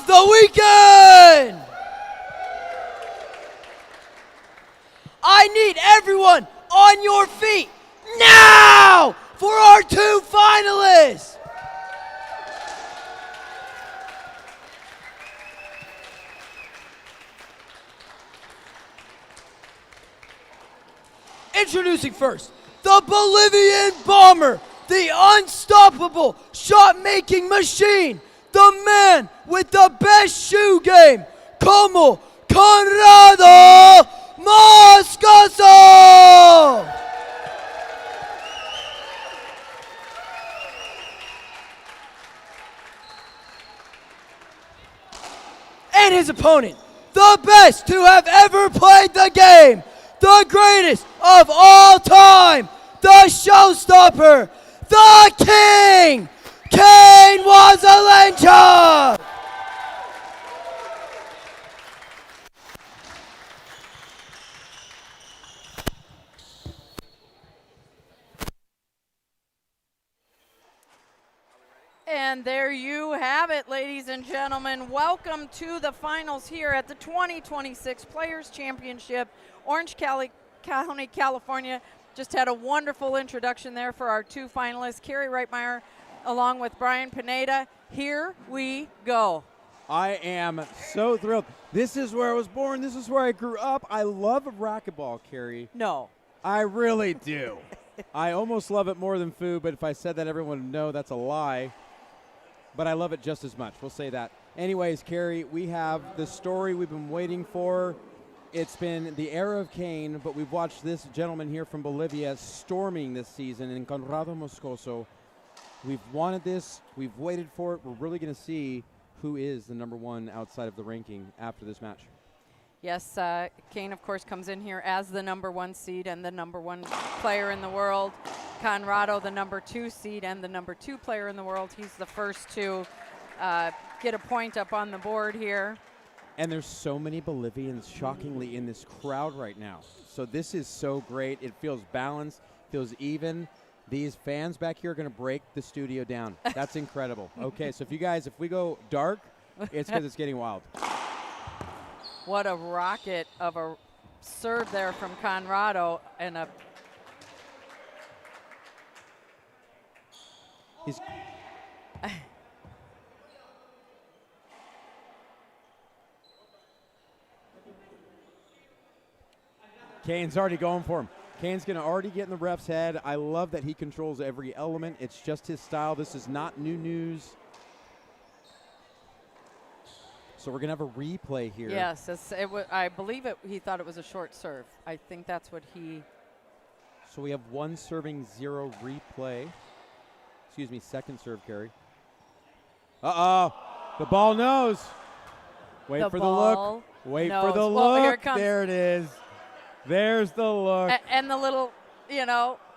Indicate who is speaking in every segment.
Speaker 1: of the weekend! I need everyone on your feet now for our two finalists! Introducing first, the Bolivian bomber, the unstoppable shot-making machine, the man with the best shoe game, como CONRRADO MOSCOSO! And his opponent, the best to have ever played the game, the greatest of all time, the showstopper, the king, KANE WASELENCHUK!
Speaker 2: And there you have it, ladies and gentlemen. Welcome to the finals here at the 2026 Players Championship, Orange County, California. Just had a wonderful introduction there for our two finalists, Carrie Reitmeyer along with Brian Pineda. Here we go.
Speaker 3: I am so thrilled. This is where I was born. This is where I grew up. I love racquetball, Carrie.
Speaker 2: No.
Speaker 3: I really do. I almost love it more than food, but if I said that, everyone would know that's a lie. But I love it just as much. We'll say that. Anyways, Carrie, we have the story we've been waiting for. It's been the era of KANE, but we've watched this gentleman here from Bolivia storming this season in CONRRADO MOSCOSO. We've wanted this. We've waited for it. We're really going to see who is the number one outside of the ranking after this match.
Speaker 2: Yes, KANE, of course, comes in here as the number one seed and the number one player in the world. CONRRADO, the number two seed and the number two player in the world. He's the first to get a point up on the board here.
Speaker 3: And there's so many Bolivians, shockingly, in this crowd right now. So this is so great. It feels balanced, feels even. These fans back here are going to break the studio down. That's incredible. Okay, so if we go dark, it's because it's getting wild.
Speaker 2: What a rocket of a serve there from CONRRADO, and a
Speaker 3: He's KANE's already going for him. KANE's going to already get in the ref's head. I love that he controls every element. It's just his style. This is not new news. So we're going to have a replay here.
Speaker 2: yes, I believe he thought it was a short serve. I think that's what he.
Speaker 3: So we have one serving, zero replay. Excuse me, second serve, Carrie. Uh-oh. The ball knows. Wait for the look. Wait for the look.
Speaker 2: Here it comes.
Speaker 3: There it is. There's the look.
Speaker 2: And the little,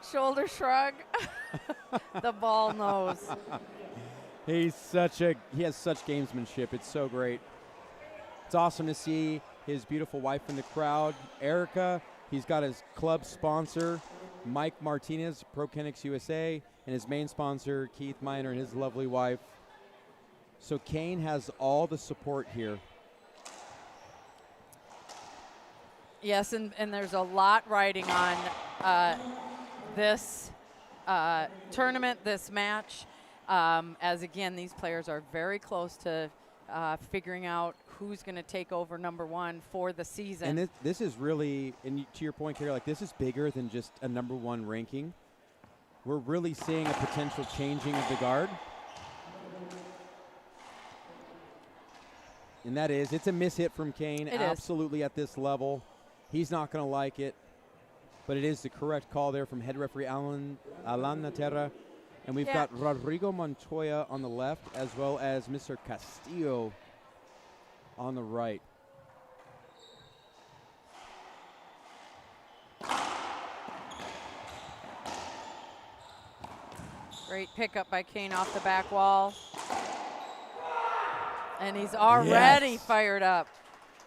Speaker 2: shoulder shrug. The ball knows.
Speaker 3: He has such gamesmanship. It's so great. It's awesome to see his beautiful wife in the crowd, Erica. He's got his club sponsor, Mike Martinez, ProKenix USA, and his main sponsor, Keith Miner, and his lovely wife. So KANE has all the support here.
Speaker 2: Yes, and there's a lot riding on this tournament, this match, as again, these players are very close to figuring out who's going to take over number one for the season.
Speaker 3: And this is really, and to your point, Carrie, this is bigger than just a number one ranking. We're really seeing a potential changing of the guard. And that is, it's a mishit from KANE, absolutely at this level. He's not going to like it, but it is the correct call there from head referee Alan Naterra. And we've got Rodrigo Montoya on the left, as well as Mr. Castillo on the right.
Speaker 2: Great pickup by KANE off the back wall. And he's already fired up.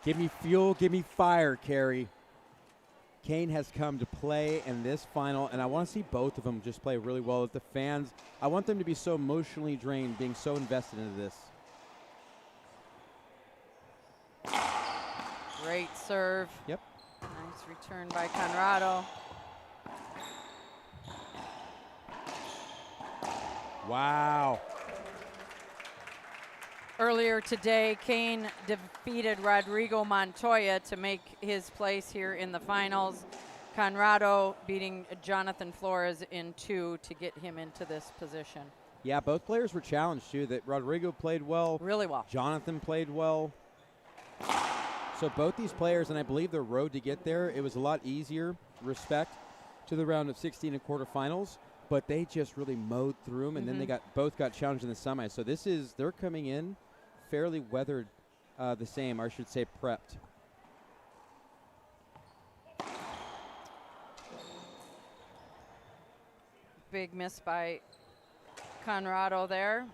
Speaker 3: Give me fuel, give me fire, Carrie. KANE has come to play in this final, and I want to see both of them just play really well with the fans. I want them to be so emotionally drained, being so invested into this.
Speaker 2: Great serve.
Speaker 3: Yep.
Speaker 2: Nice return by Conrado.
Speaker 3: Wow.
Speaker 2: Earlier today, Kane defeated Rodrigo Montoya to make his place here in the finals. Conrado beating Jonathan Flores in 2 to get him into this position.
Speaker 3: Yeah, both players were challenged too. That Rodrigo played well.
Speaker 2: Really well.
Speaker 3: Jonathan played well. So both these players, and I believe their road to get there, it was a lot easier, respect to the round of 16 and quarterfinals, but they just really mowed through them, and then they both got challenged in the semis. So they're coming in fairly weathered, the same, or I should say prepped.
Speaker 2: Big miss by Conrado there.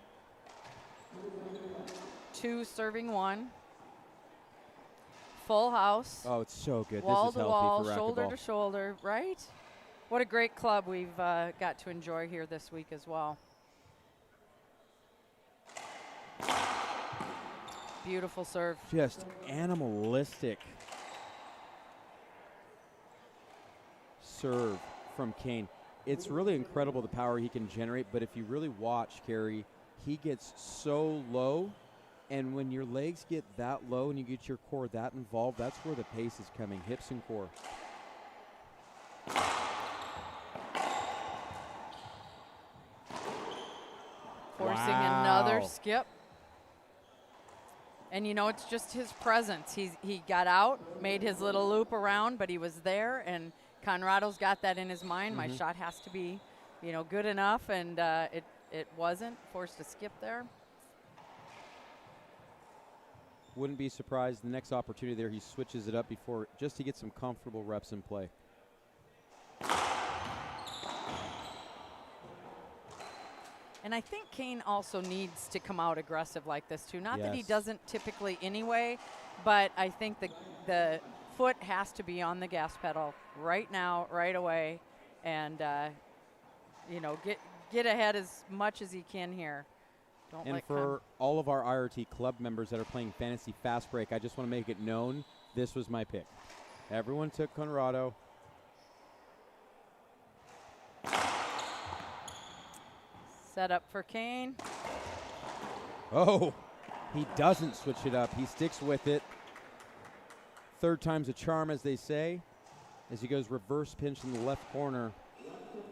Speaker 2: 2 serving 1. Full house.
Speaker 3: Oh, it's so good.
Speaker 2: Wall
Speaker 3: this is
Speaker 2: to
Speaker 3: healthy
Speaker 2: wall,
Speaker 3: for
Speaker 2: shoulder
Speaker 3: racquetball.
Speaker 2: to shoulder, right? What a great club we've got to enjoy here this week as well. Beautiful serve.
Speaker 3: Just animalistic serve from Kane. It's really incredible the power he can generate, but if you really watch, Carrie, he gets so low, and when your legs get that low and you get your core that involved, that's where the pace is coming, hips and core.
Speaker 2: Forcing another skip. And, you know, it's just his presence. He got out, made his little loop around, but he was there, and Conrado's got that in his mind. My shot has to be, you know, good enough, and it wasn't. Forced a skip there.
Speaker 3: Wouldn't be surprised the next opportunity there he switches it up before, just to get some comfortable reps in play.
Speaker 2: And I think Kane also needs to come out aggressive like this too. Not that he
Speaker 3: Yes.
Speaker 2: doesn't typically anyway, but I think the foot has to be on the gas pedal right now, right away, and you know, get ahead as much as he can here. Don't
Speaker 3: And
Speaker 2: let
Speaker 3: for all of our IRT club members that are playing Fantasy Fast Break, I just want to make it known this was my pick. Everyone took Conrado.
Speaker 2: set up for Kane.
Speaker 3: Oh, he doesn't switch it up. He sticks with it. Third time's a charm, as they say, as he goes reverse pinch in the left corner.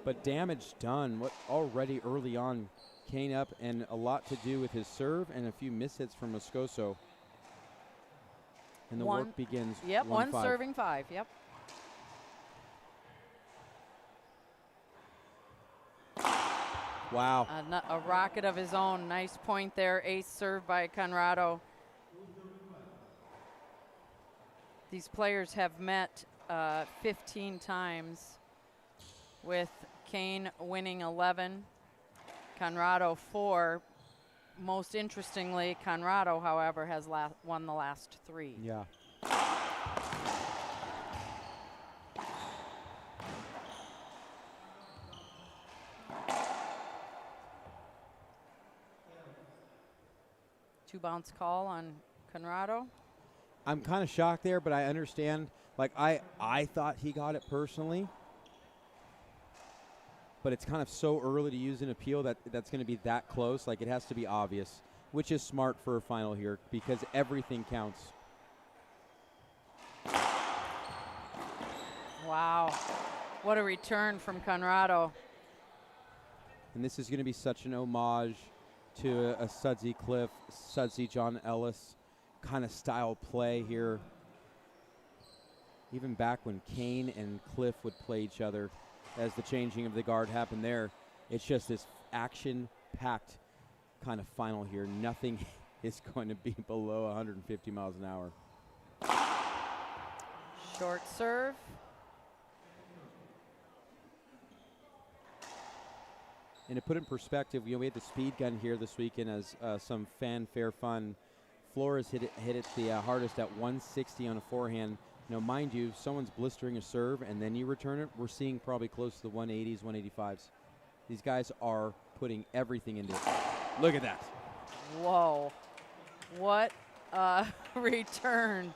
Speaker 3: But damage done. What already early on, Kane up, and a lot to do with his serve and a few mishits from Moscoso. And the work begins.
Speaker 2: Yep,
Speaker 3: 1-5.
Speaker 2: one serving 5. Yep.
Speaker 3: Wow.
Speaker 2: A rocket of his own. Nice point there. Ace serve by Conrado. These players have met 15 times, with Kane winning 11, Conrado 4. Most interestingly, Conrado, however, has won the last 3.
Speaker 3: Yeah.
Speaker 2: Two bounce call on Conrado.
Speaker 3: I'm kind of shocked there, but I understand. Like, I thought he got it personally, but it's kind of so early to use an appeal that's going to be that close. Like, it has to be obvious, which is smart for a final here because everything counts.
Speaker 2: Wow. What a return from Conrado.
Speaker 3: And this is going to be such an homage to a Sudsy Cliff, Sudsy John Ellis kind of style play here. Even back when Kane and Cliff would play each other, as the changing of the guard happened there, it's just this action-packed kind of final here. Nothing is going to be below 150 miles an hour.
Speaker 2: Short serve.
Speaker 3: And to put in perspective, we had the speed gun here this weekend as some fanfare fun. Flores hit it the hardest at 160 on a forehand. Now, mind you, someone's blistering a serve and then you return it. We're seeing probably close to the 180s, 185s. These guys are putting everything into it. Look at that.
Speaker 2: Whoa. What a return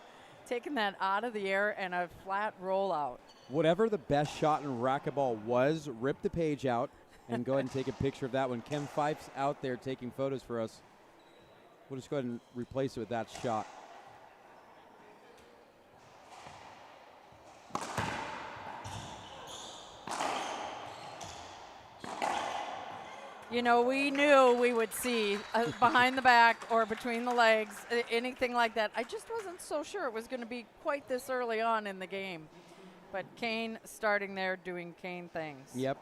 Speaker 2: taking that out of the air and a flat rollout.
Speaker 3: Whatever the best shot in racquetball was, rip the page out and go ahead and take a picture of that one. Ken Fife's out there taking photos for us. We'll just go ahead and replace it with that shot.
Speaker 2: You know, we knew we would see behind the back or between the legs, anything like that. I just wasn't so sure it was going to be quite this early on in the game. But Kane starting there doing Kane things.
Speaker 3: Yep.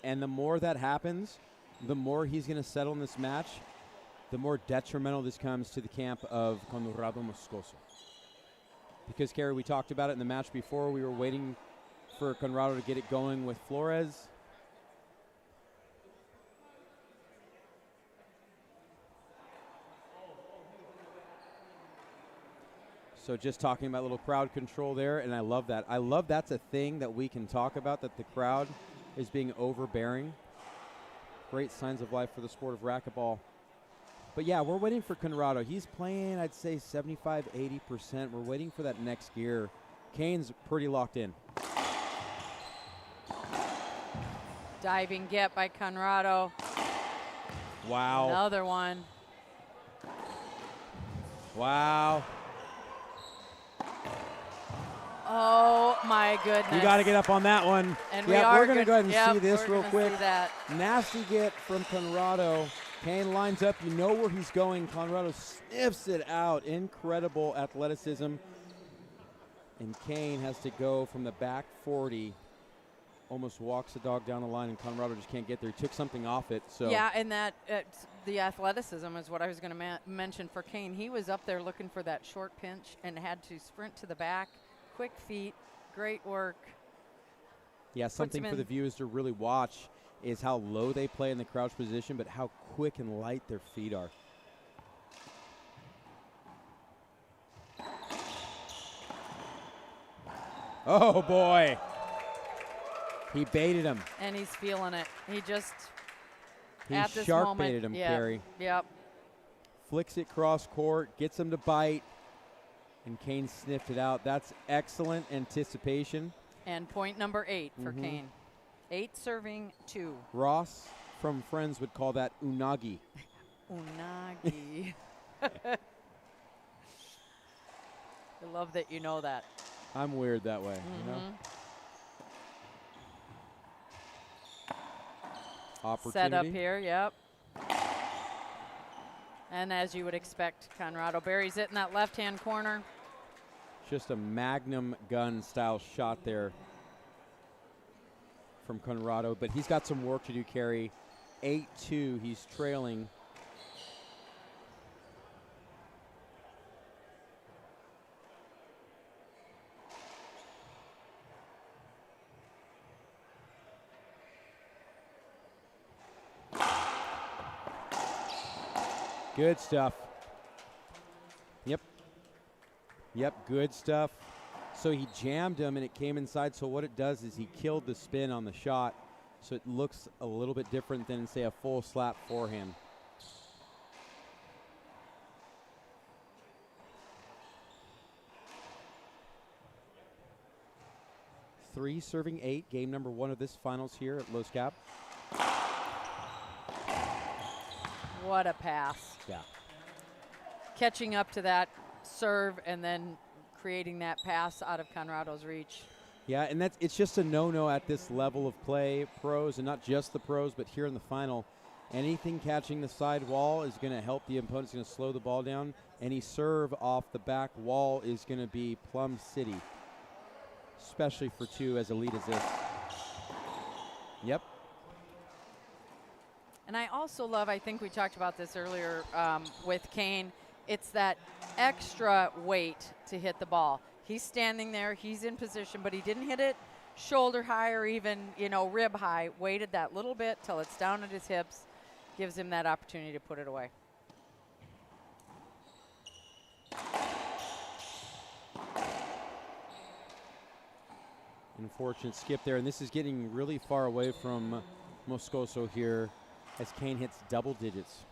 Speaker 3: And the more that happens, the more he's going to settle in this match, the more detrimental this comes to the camp of CONRRADO Moscoso. Because, Carrie, we talked about it in the match before. We were waiting for CONRRADO to get it going with Flores. So just talking about a little crowd control there, and I love that. I love that's a thing that we can talk about, that the crowd is being overbearing. Great signs of life for the sport of racquetball. But yeah, we're waiting for CONRRADO. He's playing, I'd say, 75, 80%. We're waiting for that next gear. Kane's pretty locked in.
Speaker 2: Diving get by CONRRADO.
Speaker 3: Wow.
Speaker 2: Another one.
Speaker 3: Wow.
Speaker 2: Oh, my goodness.
Speaker 3: You got to get up on that one.
Speaker 2: And
Speaker 3: we're going to go ahead and
Speaker 2: yep,
Speaker 3: see this real quick.
Speaker 2: See that.
Speaker 3: Nasty get from CONRRADO. Kane lines up. You know where he's going. CONRRADO sniffs it out. Incredible athleticism. And Kane has to go from the back 40. Almost walks the dog down the line, and CONRRADO just can't get there. He took something off it. So
Speaker 2: yeah, and that the athleticism is what I was going to mention for Kane. He was up there looking for that short pinch and had to sprint to the back. Quick feet, great work.
Speaker 3: Yeah, something for the viewers to really watch is how low they play in the crouch position, but how quick and light their feet are. Oh, boy. He baited him.
Speaker 2: And he's feeling it. He just,
Speaker 3: he
Speaker 2: at this
Speaker 3: shark
Speaker 2: moment.
Speaker 3: baited him,
Speaker 2: Yep.
Speaker 3: Carrie.
Speaker 2: Yep.
Speaker 3: Flicks it cross court, gets him to bite, and Kane sniffed it out. That's excellent anticipation.
Speaker 2: And point number 8 for Kane. 8 serving 2.
Speaker 3: Ross from Friends would call that unagi.
Speaker 2: Unagi. I love that you know that.
Speaker 3: I'm weird that way, you know? Opportunity.
Speaker 2: Set up here, yep. And as you would expect, CONRRADO buries it in that left-hand corner.
Speaker 3: Just a magnum gun style shot there from CONRRADO, but he's got some work to do, Carrie. 8-2, he's trailing. Good stuff. Yep, good stuff. So he jammed him, and it came inside. So what it does is he killed the spin on the shot. So it looks a little bit different than, say, a full slap forehand. Three serving 8, game number 1 of this finals here at Los Cap.
Speaker 2: What a pass.
Speaker 3: Yeah.
Speaker 2: Catching up to that serve and then creating that pass out of CONRRADO's reach.
Speaker 3: Yeah, and it's just a no-no at this level of play, pros, and not just the pros, but here in the final. Anything catching the side wall is going to help the opponent. It's going to slow the ball down. Any serve off the back wall is going to be Plum City, especially for 2 as elite as this. Yep.
Speaker 2: And I also love, I think we talked about this earlier with Kane, it's that extra weight to hit the ball. He's standing there, he's in position, but he didn't hit it shoulder high or even, rib high. Waited that little bit till it's down at his hips, gives him that opportunity to put it away.
Speaker 3: Unfortunate skip there, and this is getting really far away from Moscoso here as Kane hits double digits.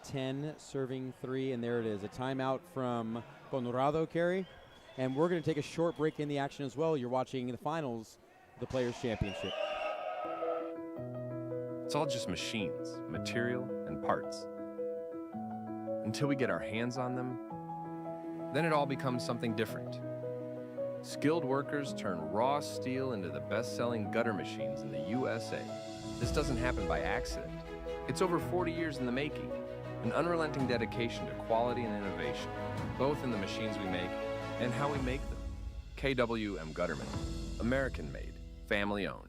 Speaker 3: 10 serving 3, and there it is, a timeout from Conrrado, Carey. And we're going to take a short break in the action as well. You're watching the finals of the Players' Championship.
Speaker 4: It's all just machines, material, and parts. Until we get our hands on them, then it all becomes something different. Skilled workers turn raw steel into the best-selling gutter machines in the USA. This doesn't happen by accident. It's over 40 years in the making, an unrelenting dedication to quality and innovation, both in the machines we make and how we make them. KWM Gutterman, American-made, family-owned.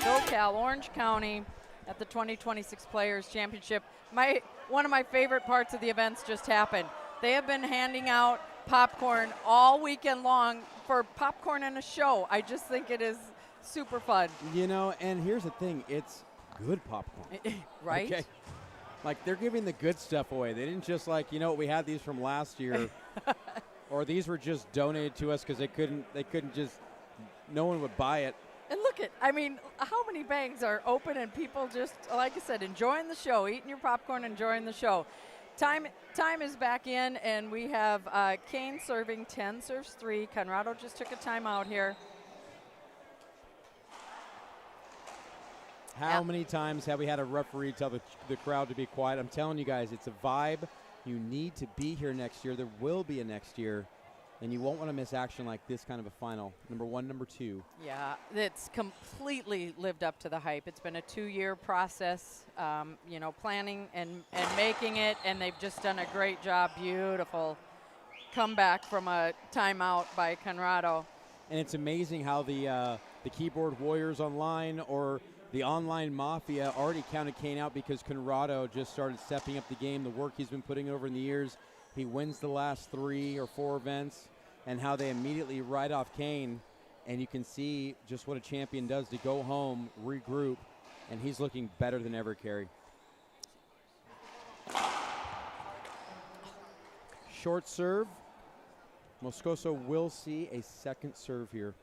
Speaker 2: SoCal, Orange County at the 2026 Players Championship. One of my favorite parts of the events just happened. They have been handing out popcorn all weekend long for popcorn and a show. I just think it is super fun.
Speaker 3: You know, and here's the thing, it's good popcorn.
Speaker 2: Right?
Speaker 3: Okay. Like, they're giving the good stuff away. They didn't just like, you know, we had these from last year, or these were just donated to us because they couldn't just, no one would buy it.
Speaker 2: And look at, I mean, how many bags are open and people just, like I said, enjoying the show, eating your popcorn, enjoying the show. Time is back in, and we have Kane serving 10, serves 3. Conrrado just took a timeout here.
Speaker 3: How many times have we had a referee tell the crowd to be quiet? I'm telling you guys, it's a vibe. You need to be here next year. There will be a next year, and you won't want to miss action like this kind of a final. Number 1, number 2.
Speaker 2: Yeah, it's completely lived up to the hype. It's been a 2-year process, you know, planning and making it, and they've just done a great job. Beautiful comeback from a timeout by Conrrado.
Speaker 3: And it's amazing how the keyboard warriors online or the online mafia already counted Kane out because Conrrado just started stepping up the game, the work he's been putting over in the years. He wins the last 3 or 4 events, and how they immediately write off Kane, and you can see just what a champion does to go home, regroup, and he's looking better than ever, Carey. Short serve. Moscoso will see a second serve here.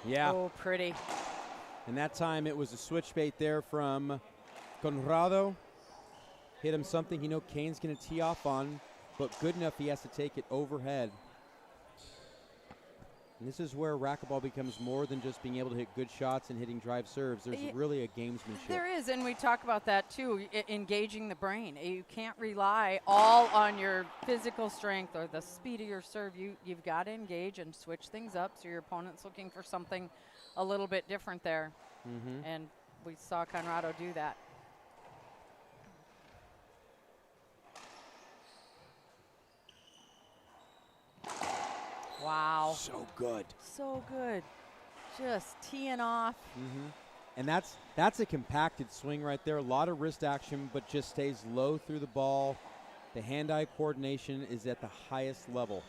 Speaker 3: Yeah.
Speaker 2: Oh, pretty.
Speaker 3: And that time it was a switch bait there from Conrrado. Hit him something you know Kane's going to tee off on, but good enough he has to take it overhead. And this is where racquetball becomes more than just being able to hit good shots and hitting drive serves. There's really a gamesmanship.
Speaker 2: There is, and we talk about that too, engaging the brain. You can't rely all on your physical strength or the speed of your serve. You've got to engage and switch things up so your opponent's looking for something a little bit different there. And we saw Conrrado do that. Wow.
Speaker 3: So good.
Speaker 2: So good. Just teeing off.
Speaker 3: And that's a compacted swing right there. A lot of wrist action, but just stays low through the ball. The hand-eye coordination is at the highest level.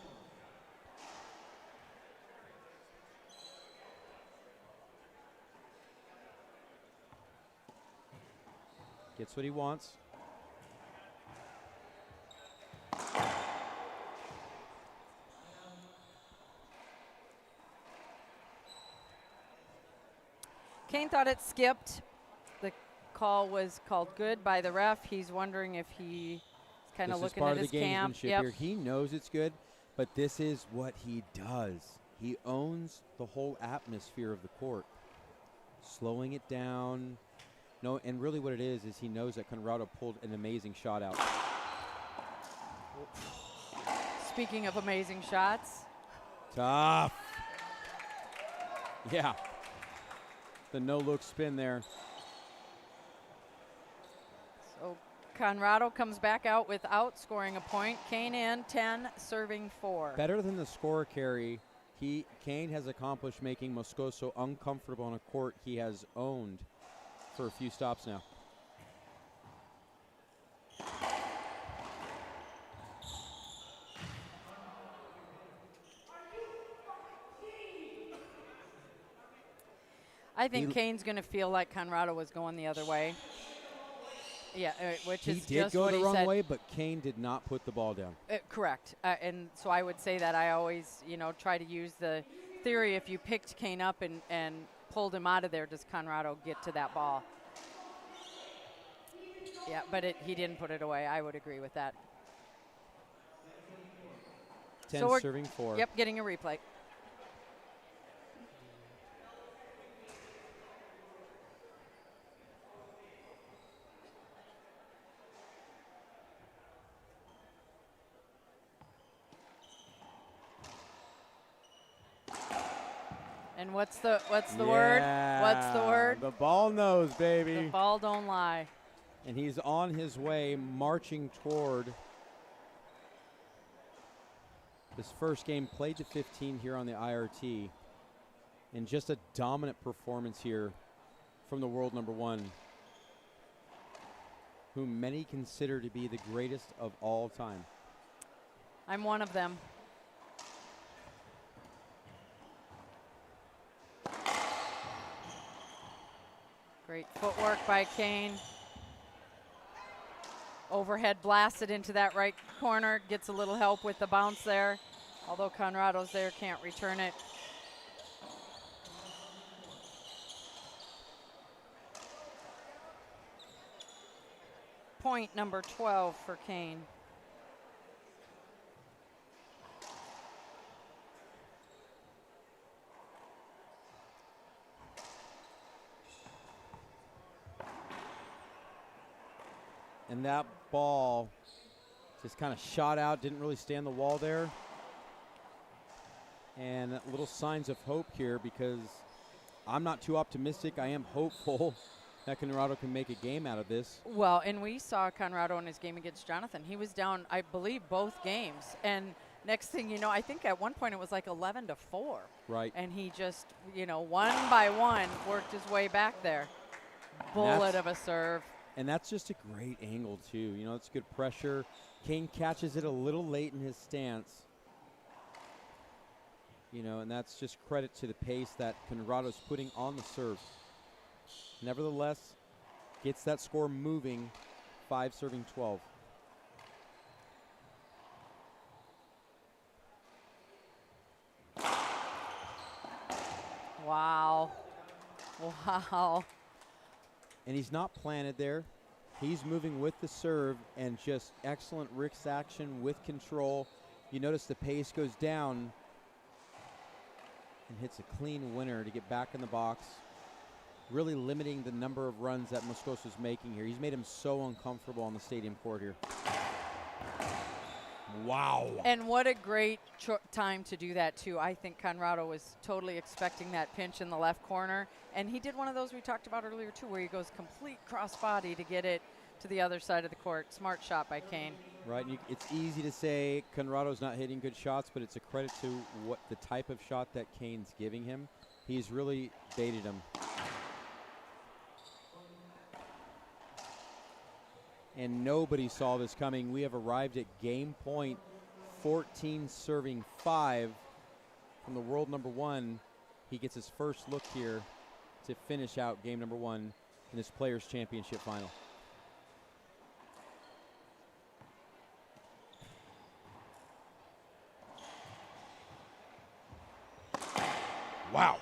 Speaker 3: Gets what he wants.
Speaker 2: Kane thought it skipped. The call was called good by the ref. He's wondering if he's kind of looking at his camp.
Speaker 3: Here. He knows it's good, but this is what he does. He owns the whole atmosphere of the court, slowing it down. No, and really what it is he knows that Conrrado pulled an amazing shot out.
Speaker 2: Speaking of amazing shots.
Speaker 3: Tough. Yeah. The no-look spin there.
Speaker 2: So Conrado comes back out without scoring a point. Kane in 10, serving 4.
Speaker 3: Better than the score, Carrie. Kane has accomplished making Moscoso uncomfortable on a court he has owned for a few stops now.
Speaker 2: I think Kane's going to feel like Conrado was going the other way. Yeah, which is
Speaker 3: He
Speaker 2: just
Speaker 3: did go
Speaker 2: what
Speaker 3: the
Speaker 2: he
Speaker 3: wrong
Speaker 2: said.
Speaker 3: way, but Kane did not put the ball down.
Speaker 2: Correct. And so I would say that I always, try to use the theory, if you picked Kane up and pulled him out of there, does Conrado get to that ball? Yeah, but he didn't put it away. I would agree with that.
Speaker 3: 10
Speaker 2: So
Speaker 3: serving 4.
Speaker 2: Yep, getting a replay. And what's the word? What's the word?
Speaker 3: The ball knows, baby.
Speaker 2: The ball don't lie.
Speaker 3: And he's on his way, marching toward this first game, played to 15 here on the IRT. And just a dominant performance here from the world number 1, whom many consider to be the greatest of all time.
Speaker 2: I'm one of them. Great footwork by Kane. Overhead blasted into that right corner. Gets a little help with the bounce there. Although Conrado's there, can't return it. Point number 12 for Kane.
Speaker 3: And that ball just kind of shot out, didn't really stand the wall there. And little signs of hope here, because I'm not too optimistic. I am hopeful that Conrado can make a game out of this.
Speaker 2: Well, and we saw Conrado in his game against Jonathan. He was down, I believe, both games. And next thing you know, I think at one point it was like 11-4.
Speaker 3: Right.
Speaker 2: And he just, one by one worked his way back there. Bullet of a serve.
Speaker 3: And that's just a great angle, too. It's good pressure. Kane catches it a little late in his stance. And that's just credit to the pace that Conrado's putting on the serve. Nevertheless, gets that score moving, 5 serving 12.
Speaker 2: Wow. Wow.
Speaker 3: And he's not planted there. He's moving with the serve, and just excellent wrist action with control. You notice the pace goes down and hits a clean winner to get back in the box, really limiting the number of runs that Moscoso's making here. He's made him so uncomfortable on the stadium court here. Wow.
Speaker 2: And what a great time to do that, too. I think Conrado was totally expecting that pinch in the left corner. And he did one of those we talked about earlier, too, where he goes complete cross-body to get it to the other side of the court. Smart shot by Kane.
Speaker 3: Right. It's easy to say Conrado's not hitting good shots, but it's a credit to what the type of shot that Kane's giving him. He's really baited him. And nobody saw this coming. We have arrived at game point, 14 serving 5 from the world number 1. He gets his first look here to finish out game number 1 in this Players' Championship final. Wow.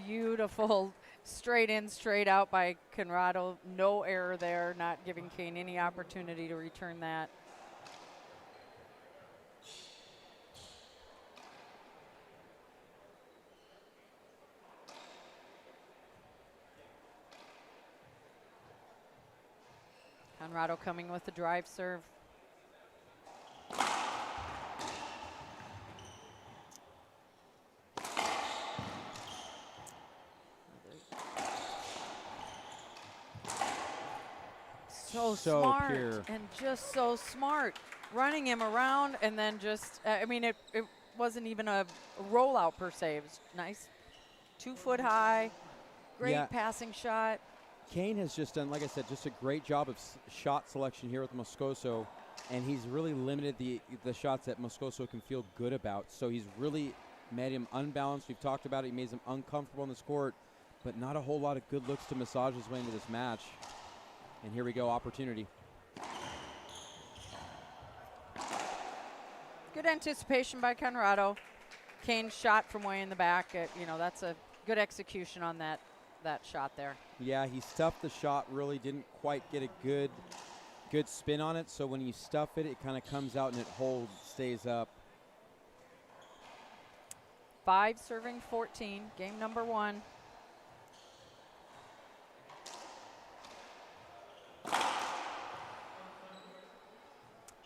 Speaker 2: Beautiful. Straight in, straight out by Conrado. No error there, not giving Kane any opportunity to return that. Conrado coming with the drive serve. So
Speaker 3: So
Speaker 2: smart
Speaker 3: pure.
Speaker 2: and just so smart. Running him around and then just, I mean, it wasn't even a rollout per se. It was nice, 2 foot high, great
Speaker 3: Yeah.
Speaker 2: passing shot.
Speaker 3: Kane has just done, like I said, just a great job of shot selection here with Moscoso, and he's really limited the shots that Moscoso can feel good about. So he's really made him unbalanced. We've talked about it. He made him uncomfortable in this court, but not a whole lot of good looks to massage his way into this match. And here we go, opportunity.
Speaker 2: Good anticipation by Conrrado. Kane shot from way in the back. You know, that's a good execution on that shot there.
Speaker 3: Yeah, he stuffed the shot, really didn't quite get a good spin on it. So when you stuff it, it kind of comes out and it holds, stays up.
Speaker 2: 5 serving 14, game number 1.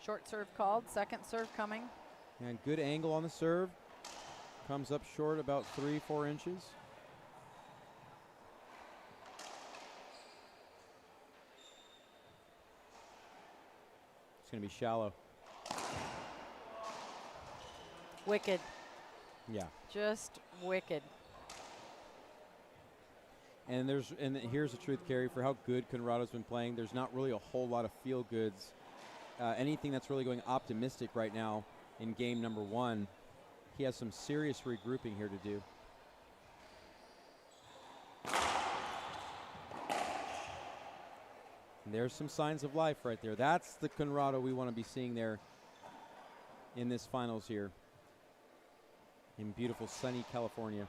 Speaker 2: Short serve called, second serve coming.
Speaker 3: And good angle on the serve. Comes up short about 3-4 inches. It's going to be shallow.
Speaker 2: Wicked,
Speaker 3: Yeah.
Speaker 2: just wicked.
Speaker 3: And here's the truth, Carrie, for how good Conrado's been playing, there's not really a whole lot of feel goods. Anything that's really going optimistic right now in game number 1. He has some serious regrouping here to do. And there's some signs of life right there. That's the Conrrado we want to be seeing there in this finals here in beautiful sunny California.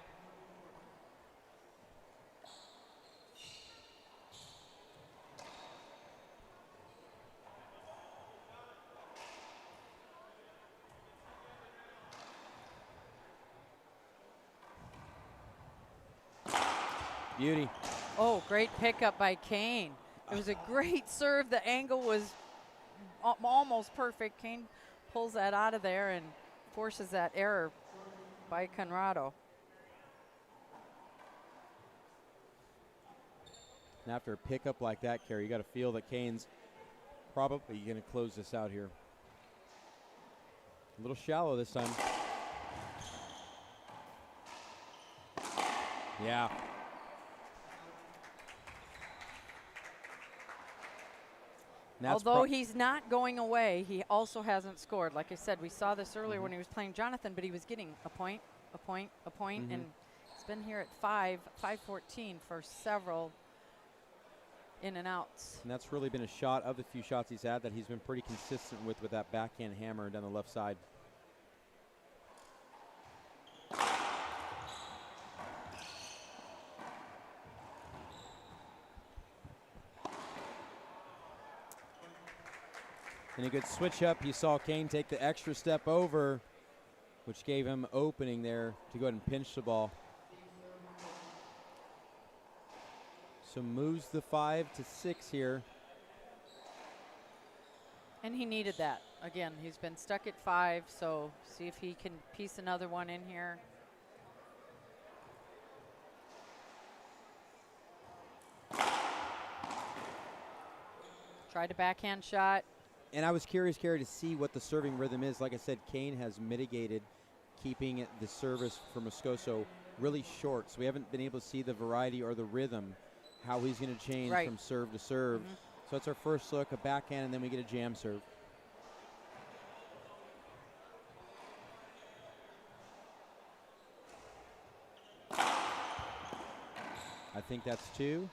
Speaker 3: Beauty.
Speaker 2: Oh, great pickup by Kane. It was a great serve. The angle was almost perfect. Kane pulls that out of there and forces that error by Conrrado.
Speaker 3: And after a pickup like that, Kerry, you got to feel that Kane's probably going to close this out here. A little shallow this time. Yeah.
Speaker 2: Although he's not going away, he also hasn't scored. Like I said, we saw this earlier when he was playing Jonathan, but he was getting a point, and it's been here at 5-14 for several in and outs.
Speaker 3: And that's really been a shot of the few shots he's had that he's been pretty consistent with that backhand hammer down the left side. And a good switch up. You saw Kane take the extra step over, which gave him opening there to go ahead and pinch the ball. So moves the 5-6 here.
Speaker 2: And he needed that. Again, he's been stuck at 5, so see if he can piece another one in here. Tried a backhand shot.
Speaker 3: And I was curious, Kerry, to see what the serving rhythm is. Like I said, Kane has mitigated keeping the service for Moscoso really short. So we haven't been able to see the variety or the rhythm, how he's going to change from serve to serve. So that's our first look, a backhand, and then we get a jam serve. I think that's 2.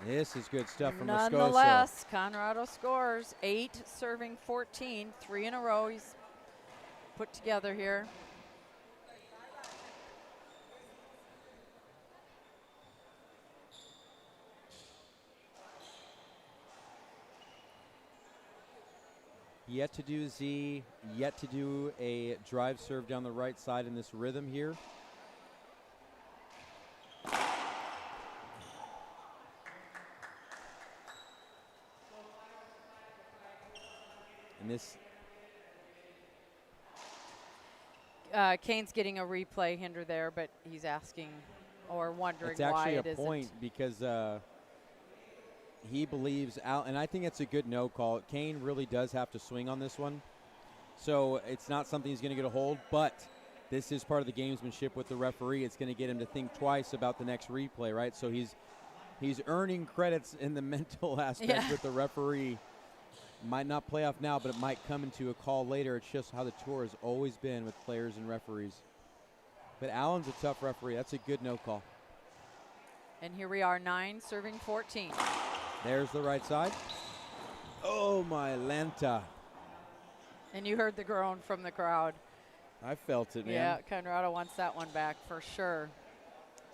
Speaker 3: This is good stuff from Moscoso.
Speaker 2: Nonetheless, Conrrado scores 8 serving 14, 3 in a row he's put together here.
Speaker 3: Yet to do Z, yet to do a drive serve down the right side in this rhythm here. And this
Speaker 2: Kane's getting a replay hinder there, but he's asking or wondering
Speaker 3: it's
Speaker 2: why
Speaker 3: actually
Speaker 2: it
Speaker 3: a
Speaker 2: isn't.
Speaker 3: point because he believes Al, and I think it's a good no call. Kane really does have to swing on this one, so it's not something he's going to get a hold. But this is part of the gamesmanship with the referee. It's going to get him to think twice about the next replay, right? So he's earning credits in the mental aspect with the referee. Might not play off now, but it might come into a call later. It's just how the tour has always been with players and referees. But Allen's a tough referee. That's a good no call.
Speaker 2: And here we are, 9 serving 14.
Speaker 3: There's the right side. Oh, my Lenta.
Speaker 2: And you heard the groan from the crowd.
Speaker 3: I felt it, man.
Speaker 2: Yeah, Conrado wants that one back for sure.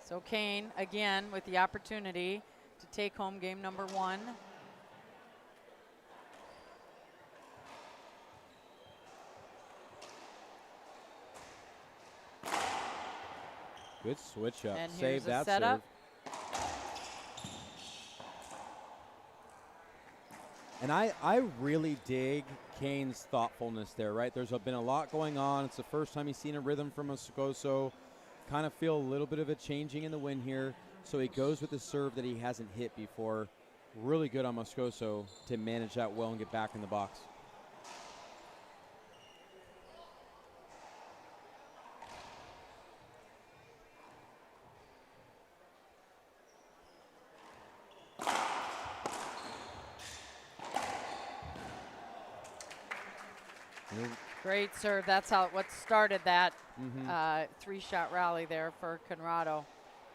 Speaker 2: So Kane, again, with the opportunity to take home game number 1.
Speaker 3: Good switch up.
Speaker 2: And
Speaker 3: Save
Speaker 2: here's the
Speaker 3: that
Speaker 2: setup.
Speaker 3: serve. And I really dig Kane's thoughtfulness there, right? There's been a lot going on. It's the first time he's seen a rhythm from Moscoso. Kind of feel a little bit of a changing in the wind here. So he goes with the serve that he hasn't hit before. Really good on Moscoso to manage that well and get back in the box.
Speaker 2: Great serve. That's what started that 3-shot rally there for Conrado.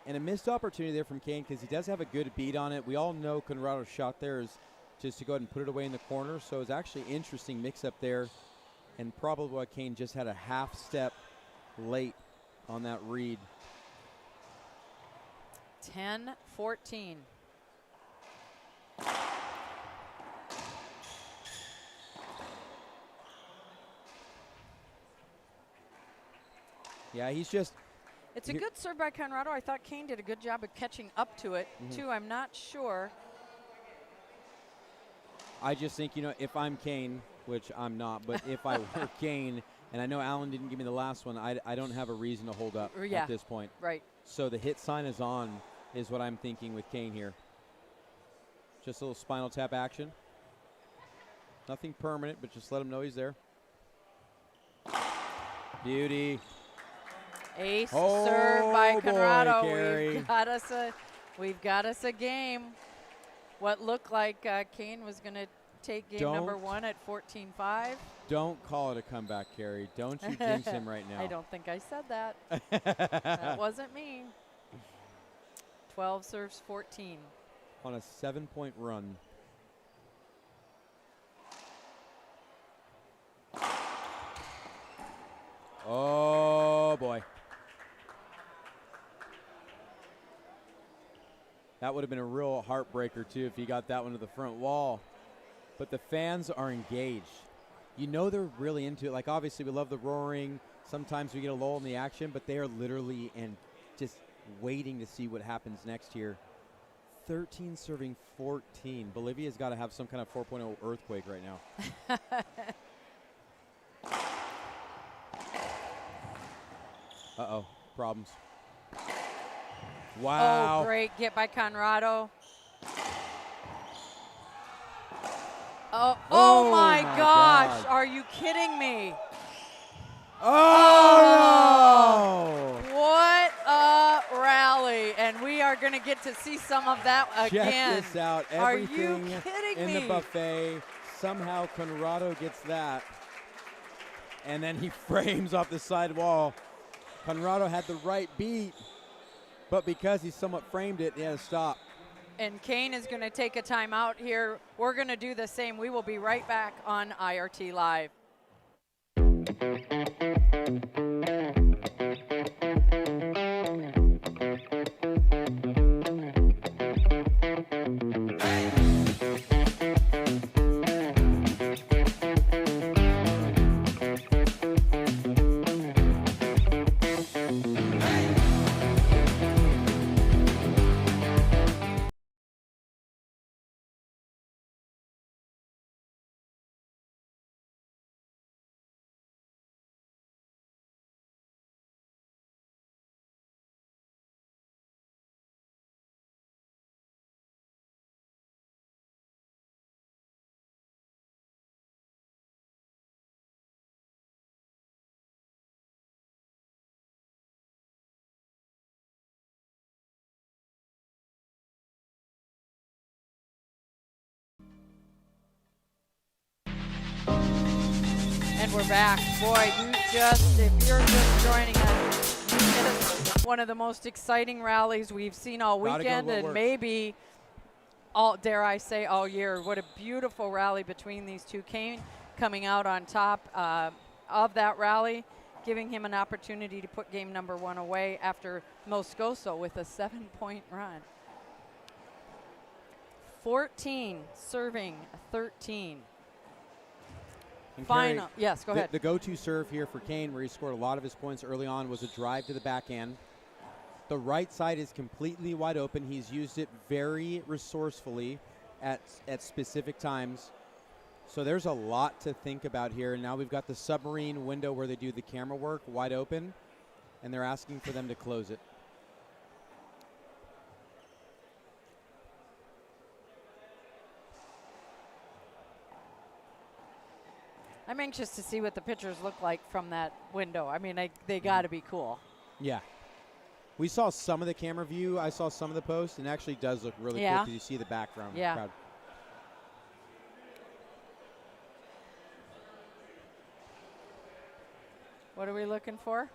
Speaker 3: And a missed opportunity there from Kane because he does have a good beat on it. We all know Conrado's shot there is just to go ahead and put it away in the corner. So it's actually interesting mix-up there. And probably why Kane just had a half step late on that read.
Speaker 2: 10-14.
Speaker 3: Yeah, he's just...
Speaker 2: It's a good serve by Conrado. I thought Kane did a good job of catching up to it, too. I'm not sure.
Speaker 3: I just think, you know, if I'm Kane, which I'm not, but if I were Kane, and I know Allen didn't give me the last one, I don't have a reason to hold up at this point.
Speaker 2: Right.
Speaker 3: So the hit sign is on, is what I'm thinking with Kane here. Just a little spinal tap action. Nothing permanent, but just let him know he's there. Beauty.
Speaker 2: Ace serve by Conrado.
Speaker 3: Boy,
Speaker 2: We've got us a game. What looked like Kane was going to take game number 1 at 14-5.
Speaker 3: Don't call it a comeback, Carrie. Don't you jinx him right now.
Speaker 2: I don't think I said that. That wasn't me. 12 serves 14.
Speaker 3: On a 7-point run. Oh, boy. That would have been a real heartbreaker, too, if he got that one to the front wall. But the fans are engaged. You know they're really into it. Like, obviously, we love the roaring. Sometimes we get a lull in the action, but they are literally and just waiting to see what happens next here. 13 serving 14. Bolivia's got to have some kind of 4.0 earthquake right now. Uh-oh, problems. Wow.
Speaker 2: Oh, great get by Conrado. Oh my gosh. Are you kidding me?
Speaker 3: Oh, no!
Speaker 2: What a rally. And we are going to get to see some of that again.
Speaker 3: Check this out.
Speaker 2: Are you
Speaker 3: Everything
Speaker 2: kidding
Speaker 3: in
Speaker 2: me?
Speaker 3: the buffet. Somehow Conrado gets that. And then he frames off the side wall. Conrado had the right beat, but because he somewhat framed it, he had to stop.
Speaker 2: And Kane is going to take a timeout here. We're going to do the same. We will be right back on IRT Live. And we're back. Boy, if you're just joining us, it is one of the most exciting rallies we've seen all weekend and maybe all, dare I say, all year. What a beautiful rally between these two. Kane coming out on top of that rally, giving him an opportunity to put game number 1 away after Moscoso with a 7-point run. 14 serving 13.
Speaker 3: And
Speaker 2: Final.
Speaker 3: Carrie,
Speaker 2: Yes, go ahead.
Speaker 3: The go-to serve here for Kane, where he scored a lot of his points early on, was a drive to the backhand. The right side is completely wide open. He's used it very resourcefully at specific times. So there's a lot to think about here. And now we've got the submarine window where they do the camera work wide open, and they're asking for them to close it.
Speaker 2: I'm anxious to see what the pictures look like from that window. I mean, they got to be cool.
Speaker 3: Yeah. We saw some of the camera view. I saw some of the posts, and it actually does look really cool because you see the background crowd.
Speaker 2: What are we looking for?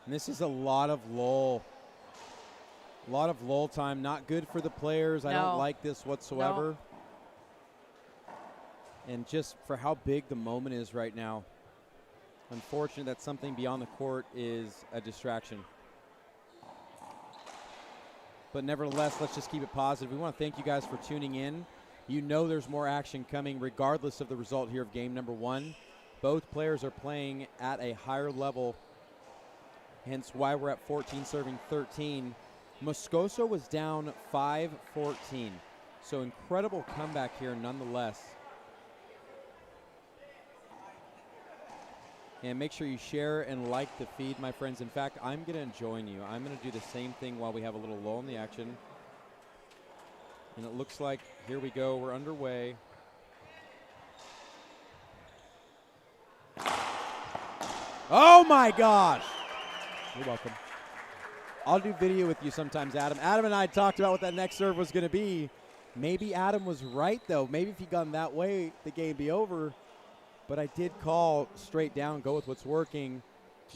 Speaker 3: And this is a lot of lull. A lot of lull time. Not good for the players.
Speaker 2: No.
Speaker 3: I don't like this whatsoever.
Speaker 2: No.
Speaker 3: And just for how big the moment is right now, unfortunate that something beyond the court is a distraction. But nevertheless, let's just keep it positive. We want to thank you guys for tuning in. You know there's more action coming regardless of the result here of game number 1. Both players are playing at a higher level, hence why we're at 14 serving 13. Moscoso was down 5-14. So incredible comeback here nonetheless. And make sure you share and like the feed, my friends. In fact, I'm going to join you. I'm going to do the same thing while we have a little lull in the action. And it looks like, here we go, we're underway. Oh my gosh! You're welcome. I'll do video with you sometimes, Adam. Adam and I talked about what that next serve was going to be. Maybe Adam was right, though. Maybe if he'd gone that way, the game be over. But I did call straight down, go with what's working.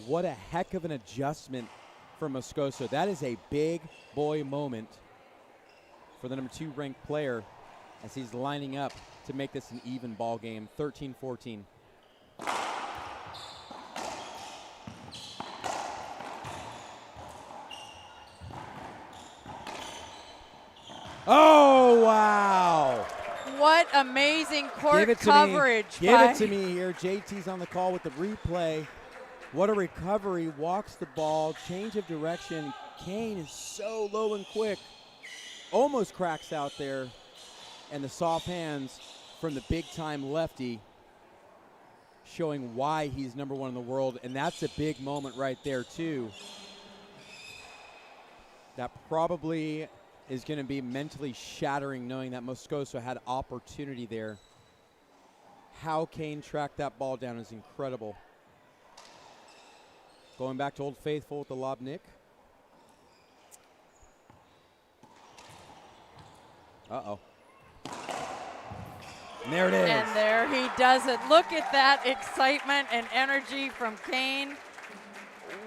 Speaker 3: What a heck of an adjustment for Moscoso. That is a big boy moment for the number 2 ranked player as he's lining up to make this an even ball game, 13-14. Oh, wow.
Speaker 2: What amazing court
Speaker 3: Give it to
Speaker 2: coverage.
Speaker 3: Me. Give it to me here. JT's on the call with the replay. What a recovery. Walks the ball. Change of direction. Kane is so low and quick. Almost cracks out there. And the soft hands from the big-time lefty showing why he's number 1 in the world. And that's a big moment right there, too. That probably is going to be mentally shattering knowing that Moscoso had opportunity there. How Kane tracked that ball down is incredible. Going back to Old Faithful with the lob, Nick. Uh-oh. And there it is.
Speaker 2: And there he does it. Look at that excitement and energy from Kane.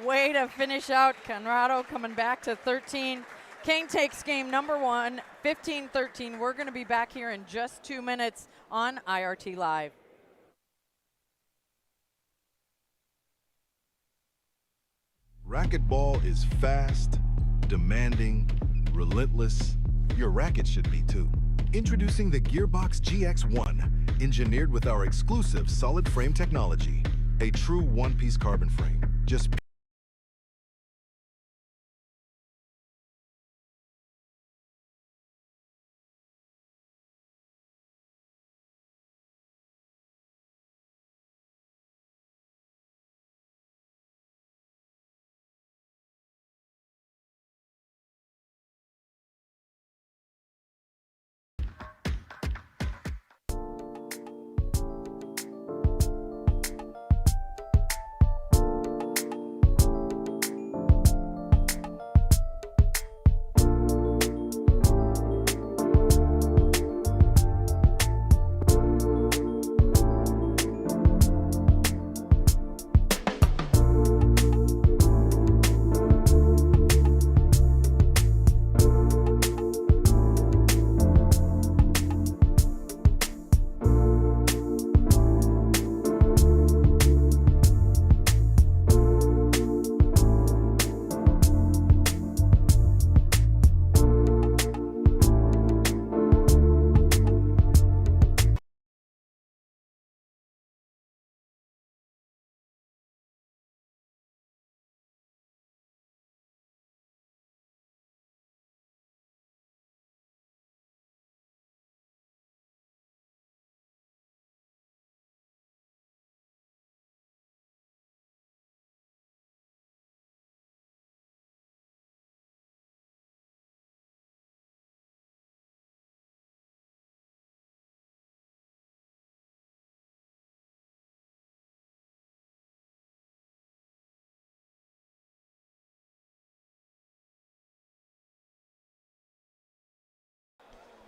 Speaker 2: Way to finish out. Conrrado coming back to 13. Kane takes game number 1, 15-13. We're going to be back here in just 2 minutes on IRT Live.
Speaker 5: Racquetball is fast, demanding, relentless. Your racket should be too. Introducing the Gearbox GX1, engineered with our exclusive solid frame technology. A true one-piece carbon frame. Just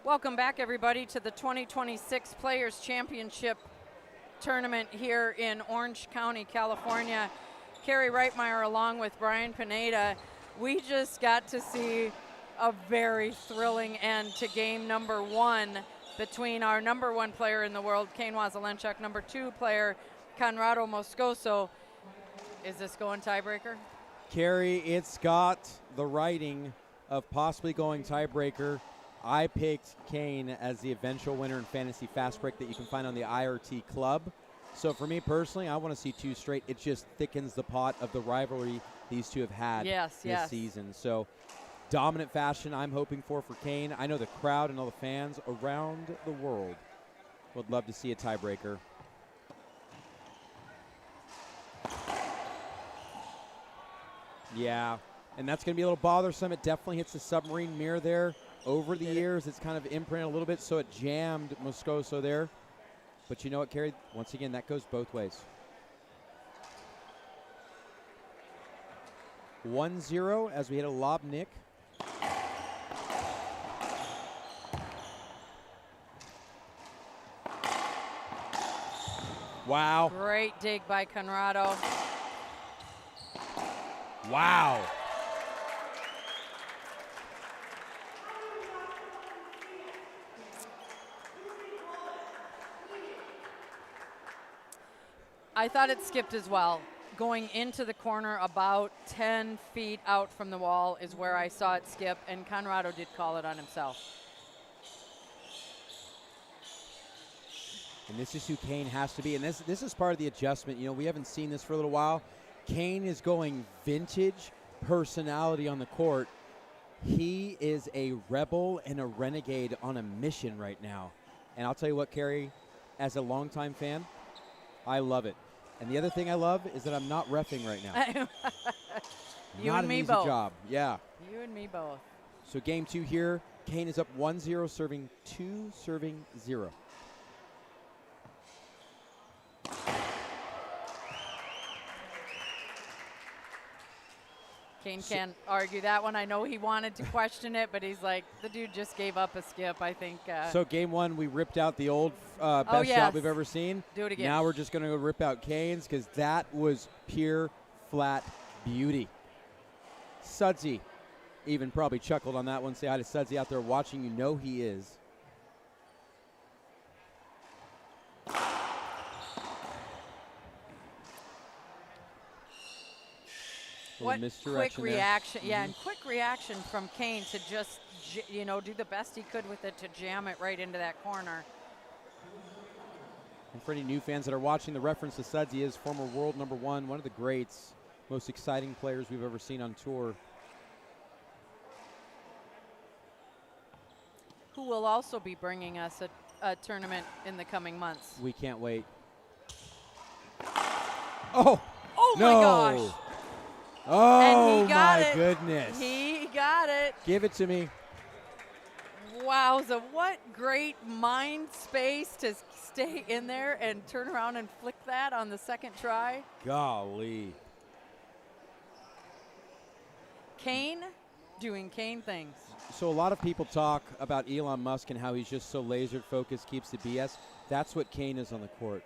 Speaker 2: Welcome back, everybody, to the 2026 Players Championship Tournament here in Orange County, California. Carrie Reitmeyer along with Brian Pineda. We just got to see a very thrilling end to game number 1 between our number 1 player in the world, KANE WASELENCHUK, number 2 player, CONRRADO MOSCOSO. Is this going tiebreaker?
Speaker 3: Carrie, it's got the writing of possibly going tiebreaker. I picked KANE as the eventual winner in Fantasy Fast Break that you can find on the IRT Club. So for me personally, I want to see 2 straight. It just thickens the pot of the rivalry these two have had this season. So dominant fashion I'm hoping for KANE. I know the crowd and all the fans around the world would love to see a tiebreaker. Yeah, and that's going to be a little bothersome. It definitely hits the submarine mirror there. Over the years, it's kind of imprinted a little bit, so it jammed Moscoso there. But you know what, Carrie? Once again, that goes both ways. 1-0 as we hit a lob nick. Wow.
Speaker 2: Great dig by CONRRADO.
Speaker 3: Wow.
Speaker 2: I thought it skipped as well. Going into the corner about 10 feet out from the wall is where I saw it skip, and CONRRADO did call it on himself.
Speaker 3: And this is who KANE has to be. And this is part of the adjustment. You know, we haven't seen this for a little while. KANE is going vintage personality on the court. He is a rebel and a renegade on a mission right now. And I'll tell you what, Carrie, as a longtime fan, I love it. And the other thing I love is that I'm not reffing right now.
Speaker 2: You
Speaker 3: not
Speaker 2: and
Speaker 3: an
Speaker 2: me
Speaker 3: easy
Speaker 2: both.
Speaker 3: job. Yeah.
Speaker 2: You and me both.
Speaker 3: So game 2 here. KANE is up 1-0, serving 2, serving 0.
Speaker 2: KANE can't argue that one. I know he wanted to question it, but he's like, the dude just gave up a skip, I think.
Speaker 3: So game 1, we ripped out the old best shot we've ever seen.
Speaker 2: Do it again.
Speaker 3: Now we're just going to go rip out KANE's because that was pure, flat beauty. Sudsy even probably chuckled on that one. Say hi to Sudsy out there watching. You know he is.
Speaker 2: What quick reaction, and quick reaction from KANE to just, you know, do the best he could with it to jam it right into that corner.
Speaker 3: And for any new fans that are watching, the reference to Sudsy is former world number 1, one of the greats, most exciting players we've ever seen on tour.
Speaker 2: Who will also be bringing us a tournament in the coming months.
Speaker 3: We can't wait. Oh!
Speaker 2: Oh
Speaker 3: no.
Speaker 2: my gosh!
Speaker 3: Oh,
Speaker 2: and he got
Speaker 3: my
Speaker 2: it.
Speaker 3: goodness.
Speaker 2: He got it.
Speaker 3: Give it to me.
Speaker 2: Wowza, what great mind space to stay in there and turn around and flick that on the second try.
Speaker 3: Golly.
Speaker 2: KANE doing KANE things.
Speaker 3: So a lot of people talk about Elon Musk and how he's just so laser focused, keeps the BS. That's what KANE is on the court.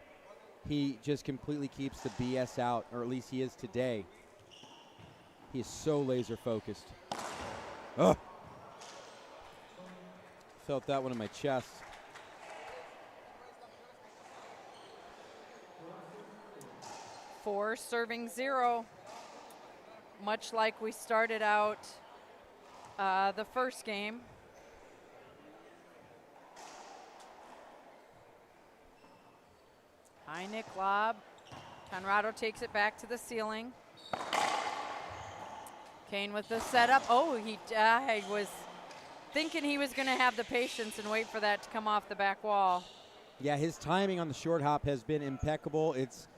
Speaker 3: He just completely keeps the BS out, or at least he is today. He is so laser focused. Ugh. Felt that one in my chest.
Speaker 2: Four serving 0. Much like we started out the first game. High nick lob. CONRRADO takes it back to the ceiling. KANE with the setup. Oh, he was thinking he was going to have the patience and wait for that to come off the back wall.
Speaker 3: Yeah, his timing on the short hop has been impeccable. It's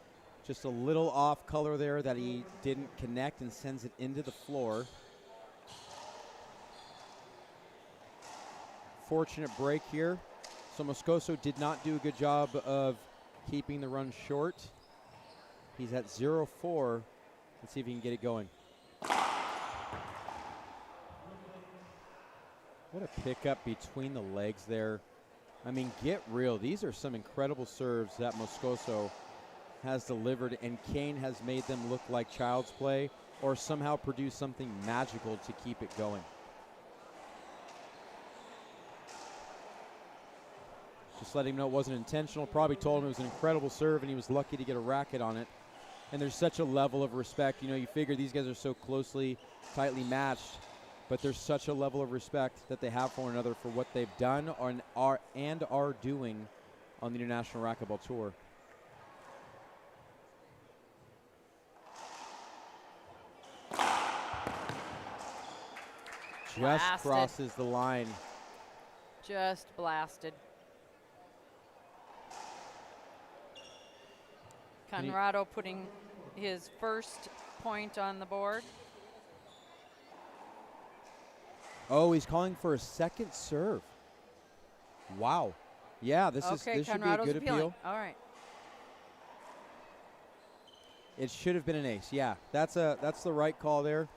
Speaker 3: just a little off color there that he didn't connect and sends it into the floor. Fortunate break here. So Moscoso did not do a good job of keeping the run short. He's at 0-4. Let's see if he can get it going. What a pickup between the legs there. I mean, get real. These are some incredible serves that Moscoso has delivered, and KANE has made them look like child's play or somehow produce something magical to keep it going. Just letting him know it wasn't intentional. Probably told him it was an incredible serve, and he was lucky to get a racket on it. And there's such a level of respect. You know, you figure these guys are so closely, tightly matched, but there's such a level of respect that they have for one another for what they've done and are doing on the International Racquetball Tour. Just
Speaker 2: Blasted.
Speaker 3: crosses the line.
Speaker 2: Just blasted. Conrrado putting his first point on the board.
Speaker 3: Oh, he's calling for a second serve. Wow. Yeah, this should be a
Speaker 2: Conrado's
Speaker 3: good
Speaker 2: appealing.
Speaker 3: appeal.
Speaker 2: All right.
Speaker 3: It should have been an ace. Yeah, that's the right call there.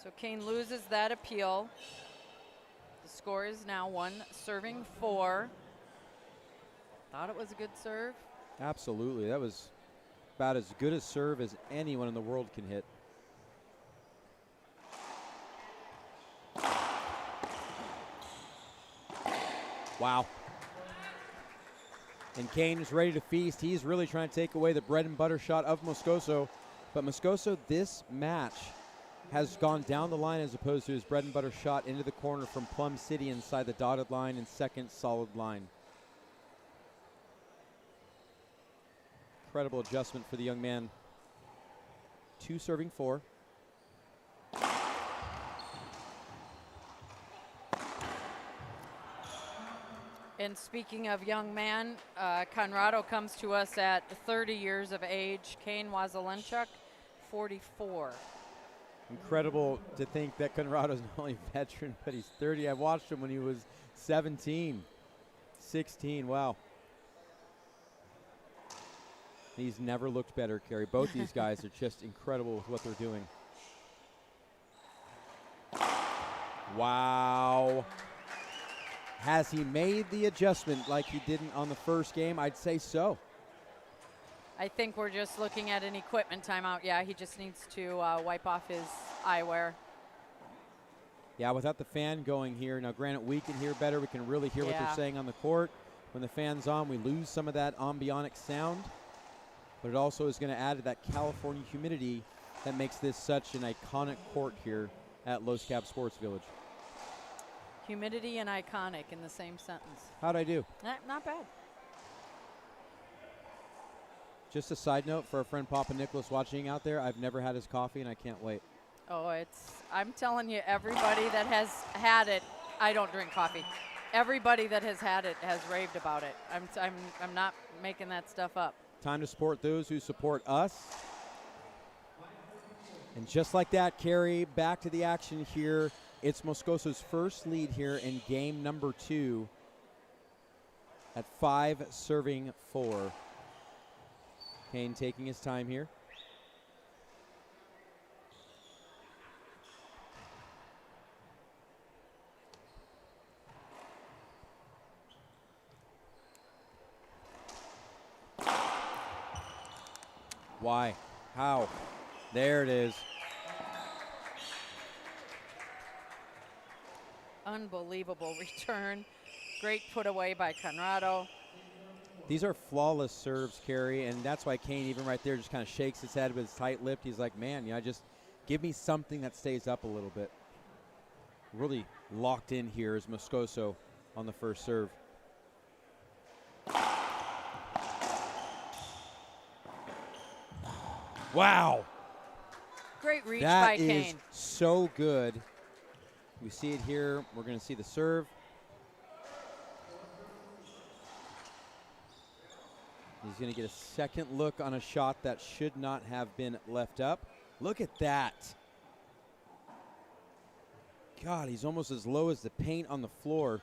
Speaker 2: So KANE loses that appeal. The score is now 1-4. Thought it was a good serve.
Speaker 3: Absolutely. That was about as good a serve as anyone in the world can hit. Wow. And KANE is ready to feast. He's really trying to take away the bread and butter shot of Moscoso. But Moscoso, this match, has gone down the line as opposed to his bread and butter shot into the corner from Plum City inside the dotted line and second solid line. Incredible adjustment for the young man. 2 serving 4.
Speaker 2: And speaking of young man, Conrrado comes to us at 30 years of age. KANE WASELENCHUK, 44.
Speaker 3: Incredible to think that Conrado's not only a veteran, but he's 30. I watched him when he was 17, 16. Wow. He's never looked better, Carrie. Both these guys are just incredible with what they're doing. Wow. Has he made the adjustment like he didn't on the first game? I'd say so.
Speaker 2: I think we're just looking at an equipment timeout. Yeah, he just needs to wipe off his eyewear.
Speaker 3: Yeah, without the fan going here. Now, granted, we can hear better. We can really hear what they're saying on the court. When the fan's on, we lose some of that ambionic sound. But it also is going to add to that California humidity that makes this such an iconic court here at Los Cabos Sports Village.
Speaker 2: Humidity and iconic in the same sentence.
Speaker 3: How'd I do?
Speaker 2: Not bad.
Speaker 3: Just a side note for our friend Papa Nicholas watching out there, I've never had his coffee and I can't wait.
Speaker 2: Oh, I'm telling you, everybody that has had it, I don't drink coffee. Everybody that has had it has raved about it. I'm not making that stuff up.
Speaker 3: Time to support those who support us. And just like that, Carrie, back to the action here. It's Moscoso's first lead here in game number 2 at 5 serving 4. KANE taking his time here. Why? How? There it is.
Speaker 2: Unbelievable return. Great put away by Conrrado.
Speaker 3: These are flawless serves, Carrie, and that's why KANE even right there just kind of shakes his head with his tight-lipped. He's like, man, you know, just give me something that stays up a little bit. Really locked in here is Moscoso on the first serve. Wow.
Speaker 2: Great reach
Speaker 3: That
Speaker 2: by
Speaker 3: is
Speaker 2: KANE.
Speaker 3: so good. We see it here. We're going to see the serve. He's going to get a second look on a shot that should not have been left up. Look at that. God, he's almost as low as the paint on the floor.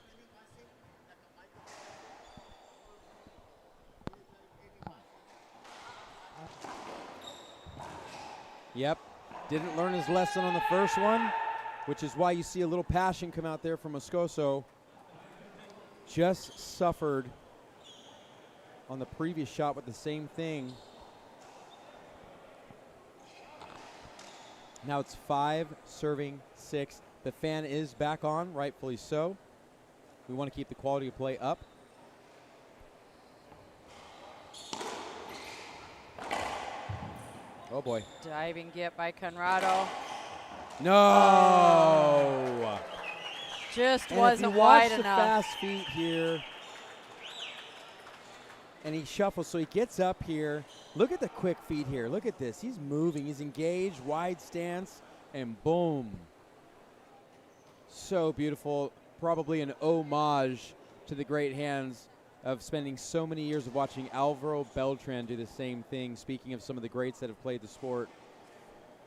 Speaker 3: Yep. Didn't learn his lesson on the first one, which is why you see a little passion come out there from Moscoso. Just suffered on the previous shot with the same thing. Now it's 5 serving 6. The fan is back on, rightfully so. We want to keep the quality of play up. Oh boy.
Speaker 2: Diving get by Conrrado.
Speaker 3: No!
Speaker 2: Just
Speaker 3: And
Speaker 2: wasn't
Speaker 3: if you watch
Speaker 2: wide
Speaker 3: the
Speaker 2: enough.
Speaker 3: fast feet here, and he shuffles, so he gets up here. Look at the quick feet here. Look at this. He's moving. He's engaged, wide stance, and boom. So beautiful. Probably an homage to the great hands of spending so many years of watching Alvaro Beltran do the same thing, speaking of some of the greats that have played the sport.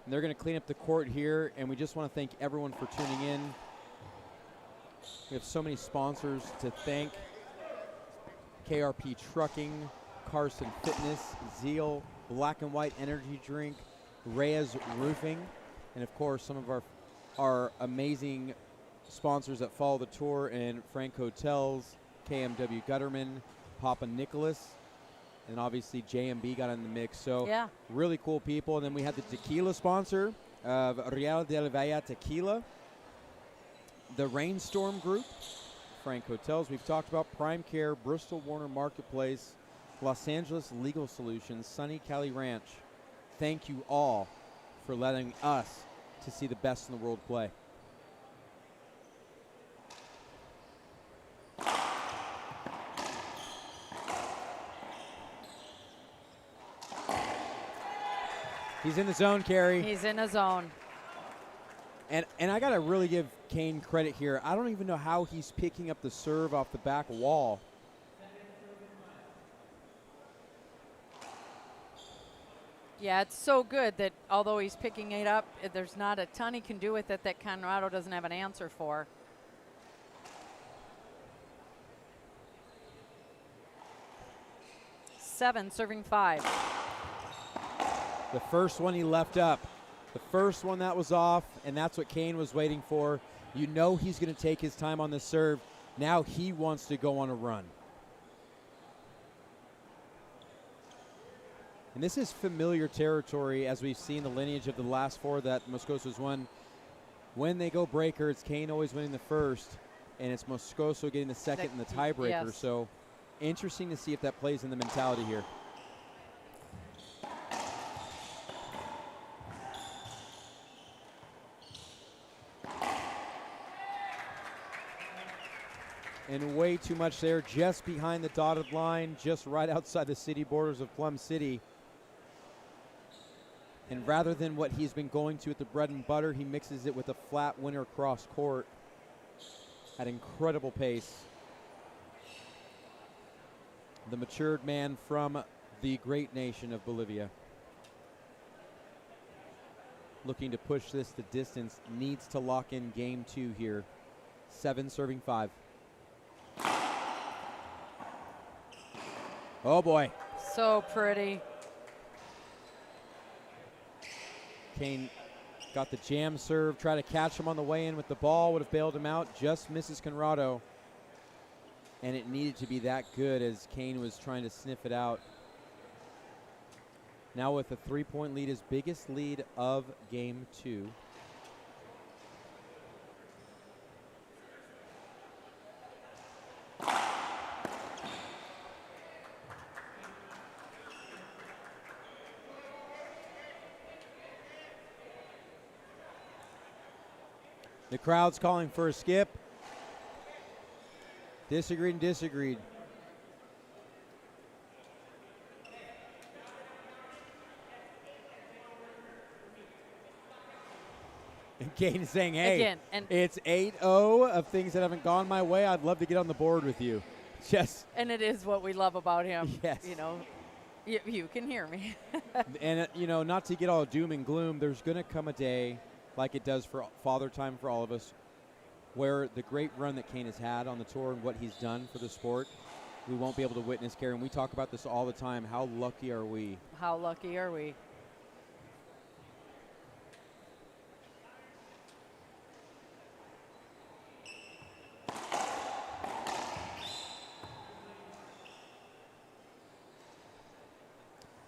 Speaker 3: And they're going to clean up the court here, and we just want to thank everyone for tuning in. We have so many sponsors to thank. KRP Trucking, Carson Fitness, Zeal, Black and White Energy Drink, Reyes Roofing, and of course some of our amazing sponsors that follow the tour in Frank Hotels, KMW Gutterman, Papa Nicholas, and obviously JMB got in the mix. So
Speaker 2: Yeah.
Speaker 3: really cool people. And then we had the tequila sponsor of Real del Valle Tequila, the Rainstorm Group, Frank Hotels, we've talked about Prime Care, Bristol Warner Marketplace, Los Angeles Legal Solutions, Sunny Cali Ranch. Thank you all for letting us to see the best in the world play. He's in the zone, Carrie.
Speaker 2: He's in a zone.
Speaker 3: And I got to really give Kane credit here. I don't even know how he's picking up the serve off the back wall.
Speaker 2: Yeah, it's so good that although he's picking it up, there's not a ton he can do with it that Conrrado doesn't have an answer for. Seven, serving 5.
Speaker 3: The first one he left up. The first one that was off, and that's what Kane was waiting for. You know he's going to take his time on the serve. Now he wants to go on a run. And this is familiar territory, as we've seen the lineage of the last 4 that Moscoso's won. When they go breaker, it's Kane always winning the first, and it's Moscoso getting the second and the tiebreaker.
Speaker 2: Yes.
Speaker 3: So interesting to see if that plays in the mentality here. And way too much there, just behind the dotted line, just right outside the city borders of Plum City. And rather than what he's been going to at the bread and butter, he mixes it with a flat winner cross court at incredible pace. The matured man from the great nation of Bolivia. Looking to push this the distance, needs to lock in game 2 here. 7 serving 5. Oh boy.
Speaker 2: So pretty.
Speaker 3: Kane got the jam serve, try to catch him on the way in with the ball, would have bailed him out, just misses Conrrado. And it needed to be that good as Kane was trying to sniff it out. Now with a 3-point lead, his biggest lead of game 2. The crowd's calling for a skip. Disagreed and disagreed. And Kane is saying, hey,
Speaker 2: Again, and
Speaker 3: it's 8-0 of things that haven't gone my way. I'd love to get on the board with you. Just
Speaker 2: and it is what we love about him.
Speaker 3: Yes.
Speaker 2: You know, you can hear me.
Speaker 3: and, you know, not to get all doom and gloom, there's going to come a day, like it does for Father Time for all of us, where the great run that Kane has had on the tour and what he's done for the sport, we won't be able to witness, Karen. And we talk about this all the time. How lucky are we?
Speaker 2: How lucky are we?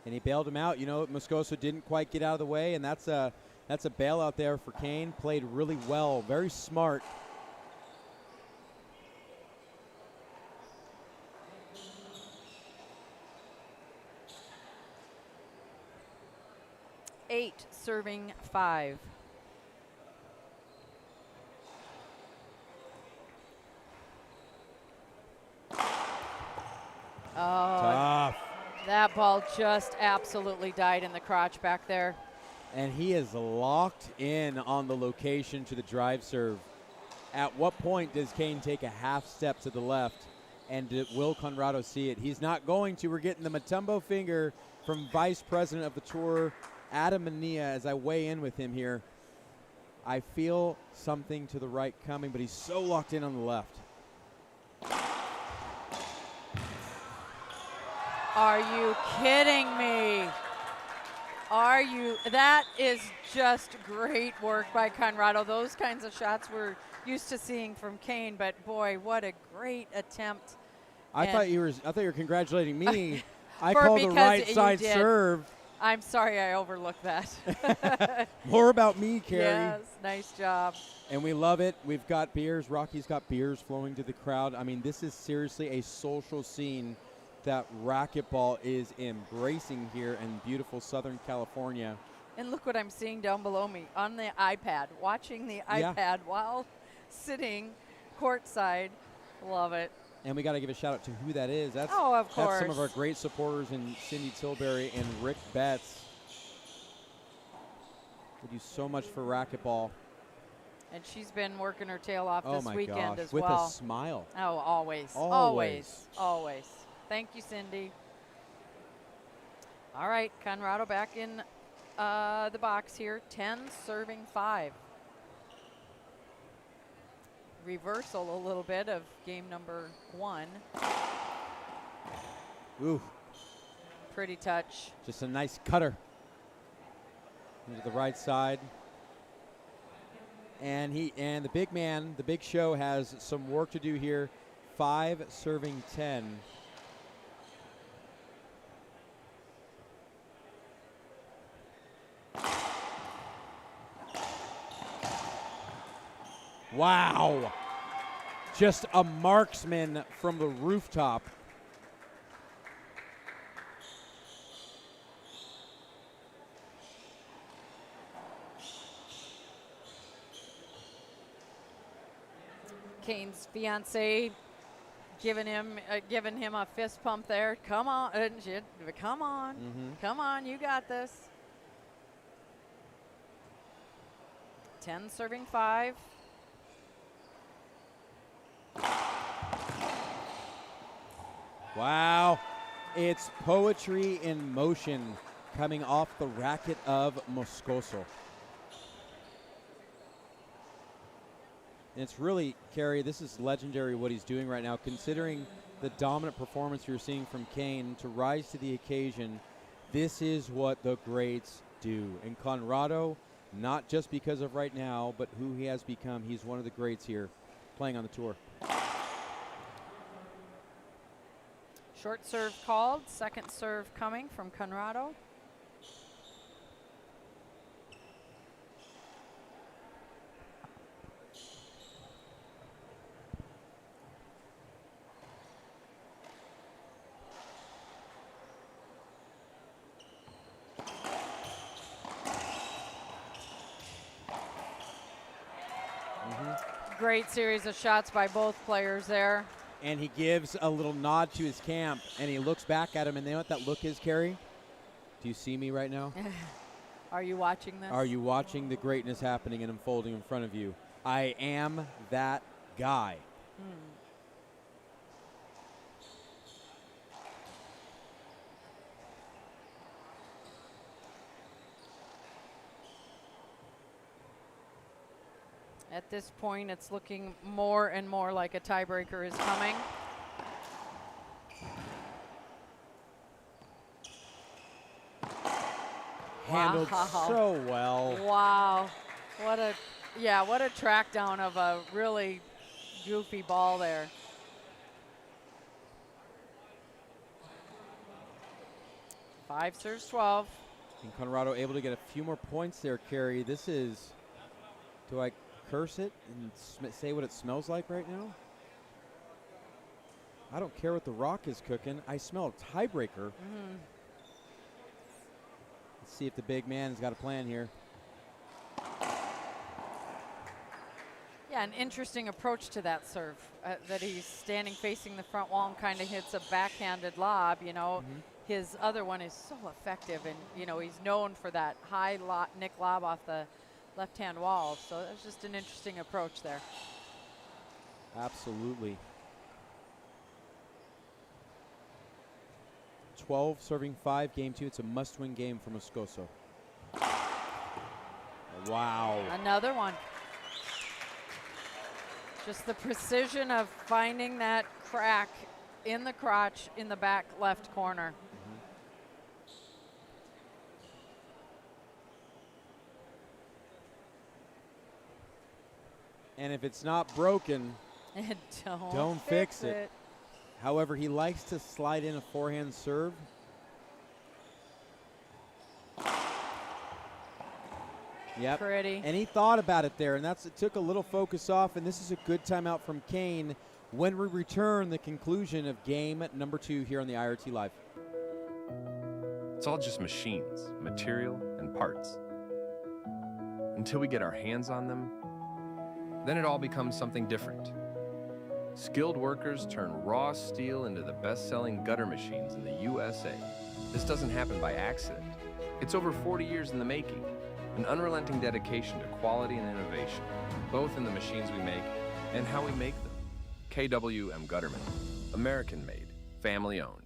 Speaker 3: And he bailed him out. You know, Moscoso didn't quite get out of the way, and that's a bailout there for Kane. Played really well, very smart.
Speaker 2: Eight serving 5. Oh,
Speaker 3: Tough.
Speaker 2: that ball just absolutely died in the crotch back there.
Speaker 3: And he is locked in on the location to the drive serve. At what point does Kane take a half step to the left? And will Conrrado see it? He's not going to. We're getting the Matumbo finger from Vice President of the Tour, Adam Mania, as I weigh in with him here. I feel something to the right coming, but he's so locked in on the left.
Speaker 2: Are you kidding me? Are you? That is just great work by Conrrado. Those kinds of shots we're used to seeing from Kane, but boy, what a great attempt.
Speaker 3: I thought you were congratulating me. I
Speaker 2: For
Speaker 3: called the right
Speaker 2: because
Speaker 3: side
Speaker 2: you did.
Speaker 3: serve.
Speaker 2: I'm sorry I overlooked that.
Speaker 3: More about me, Carrie.
Speaker 2: Yes, nice job.
Speaker 3: And we love it. We've got beers. Rocky's got beers flowing to the crowd. I mean, this is seriously a social scene that racquetball is embracing here in beautiful Southern California.
Speaker 2: And look what I'm seeing down below me on the iPad, watching the iPad while sitting courtside. Love it.
Speaker 3: And we got to give a shout out to who that is. That's,
Speaker 2: Oh, of course.
Speaker 3: That's some of our great supporters in Cindy Tilbury and Rick Betts. They do so much for racquetball.
Speaker 2: And she's been working her tail off
Speaker 3: Oh
Speaker 2: this
Speaker 3: my
Speaker 2: weekend
Speaker 3: gosh,
Speaker 2: as
Speaker 3: with
Speaker 2: well.
Speaker 3: a smile.
Speaker 2: Oh, always.
Speaker 3: Always.
Speaker 2: Always. Thank you, Cindy. All right, Conrrado back in the box here. 10 serving 5. Reversal a little bit of game number 1.
Speaker 3: Ooh,
Speaker 2: Pretty touch.
Speaker 3: just a nice cutter into the right side. And the big man, the big show, has some work to do here. 5 serving 10. Wow. Just a marksman from the rooftop.
Speaker 2: Kane's fiance giving him a fist pump there. Come on, come on, come on, you got this. 10 serving 5.
Speaker 3: Wow. It's poetry in motion coming off the racket of Moscoso. And it's really, Carrie, this is legendary what he's doing right now, considering the dominant performance you're seeing from Kane to rise to the occasion. This is what the greats do. And Conrrado, not just because of right now, but who he has become, he's one of the greats here playing on the tour.
Speaker 2: Short serve called. Second serve coming from Conrrado. Great series of shots by both players there.
Speaker 3: And he gives a little nod to his camp, and he looks back at him, and you know what that look is, Carrie? Do you see me right now?
Speaker 2: Are you watching this?
Speaker 3: Are you watching the greatness happening and unfolding in front of you? I am that guy.
Speaker 2: At this point, it's looking more and more like a tiebreaker is coming.
Speaker 3: Handled
Speaker 2: Wow.
Speaker 3: so well.
Speaker 2: Wow. What a track down of a really goofy ball there. 5 serves 12.
Speaker 3: And Conrrado able to get a few more points there, Carrie. This is, do I curse it and say what it smells like right now? I don't care what the rock is cooking. I smell a tiebreaker. Let's see if the big man's got a plan here.
Speaker 2: Yeah, an interesting approach to that serve, that he's standing facing the front wall and kind of hits a backhanded lob, you know. His other one is so effective, and, you know, he's known for that high nick lob off the left-hand wall. So that's just an interesting approach there.
Speaker 3: Absolutely. 12 serving 5, game 2. It's a must-win game for Moscoso. Wow.
Speaker 2: Another one. Just the precision of finding that crack in the crotch in the back left corner.
Speaker 3: And if it's not broken,
Speaker 2: don't
Speaker 3: fix it. However, he likes to slide in a forehand serve. Yep.
Speaker 2: Pretty.
Speaker 3: And he thought about it there, and it took a little focus off, and this is a good timeout from Kane when we return the conclusion of game number 2 here on the IRT Live.
Speaker 4: It's all just machines, material, and parts. Until we get our hands on them, then it all becomes something different. Skilled workers turn raw steel into the best-selling gutter machines in the USA. This doesn't happen by accident. It's over 40 years in the making. An unrelenting dedication to quality and innovation, both in the machines we make and how we make them. KWM Gutterman, American-made, family-owned.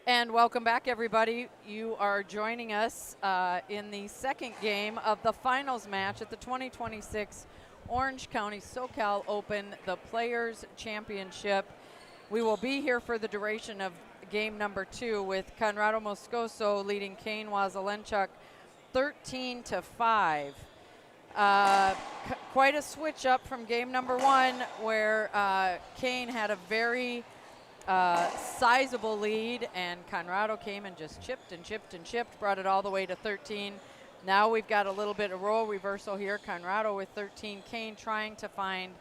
Speaker 2: And welcome back, everybody. You are joining us in the second game of the finals match at the 2026 Orange County SoCal Open, the Players Championship. We will be here for the duration of game number 2 with CONRRADO Moscoso leading KANE WASELENCHUK 13-5. Quite a switch up from game number 1, where Kane had a very sizable lead, and CONRRADO came and just chipped and chipped and chipped, brought it all the way to 13. Now we've got a little bit of role reversal here. CONRRADO with 13, Kane trying to find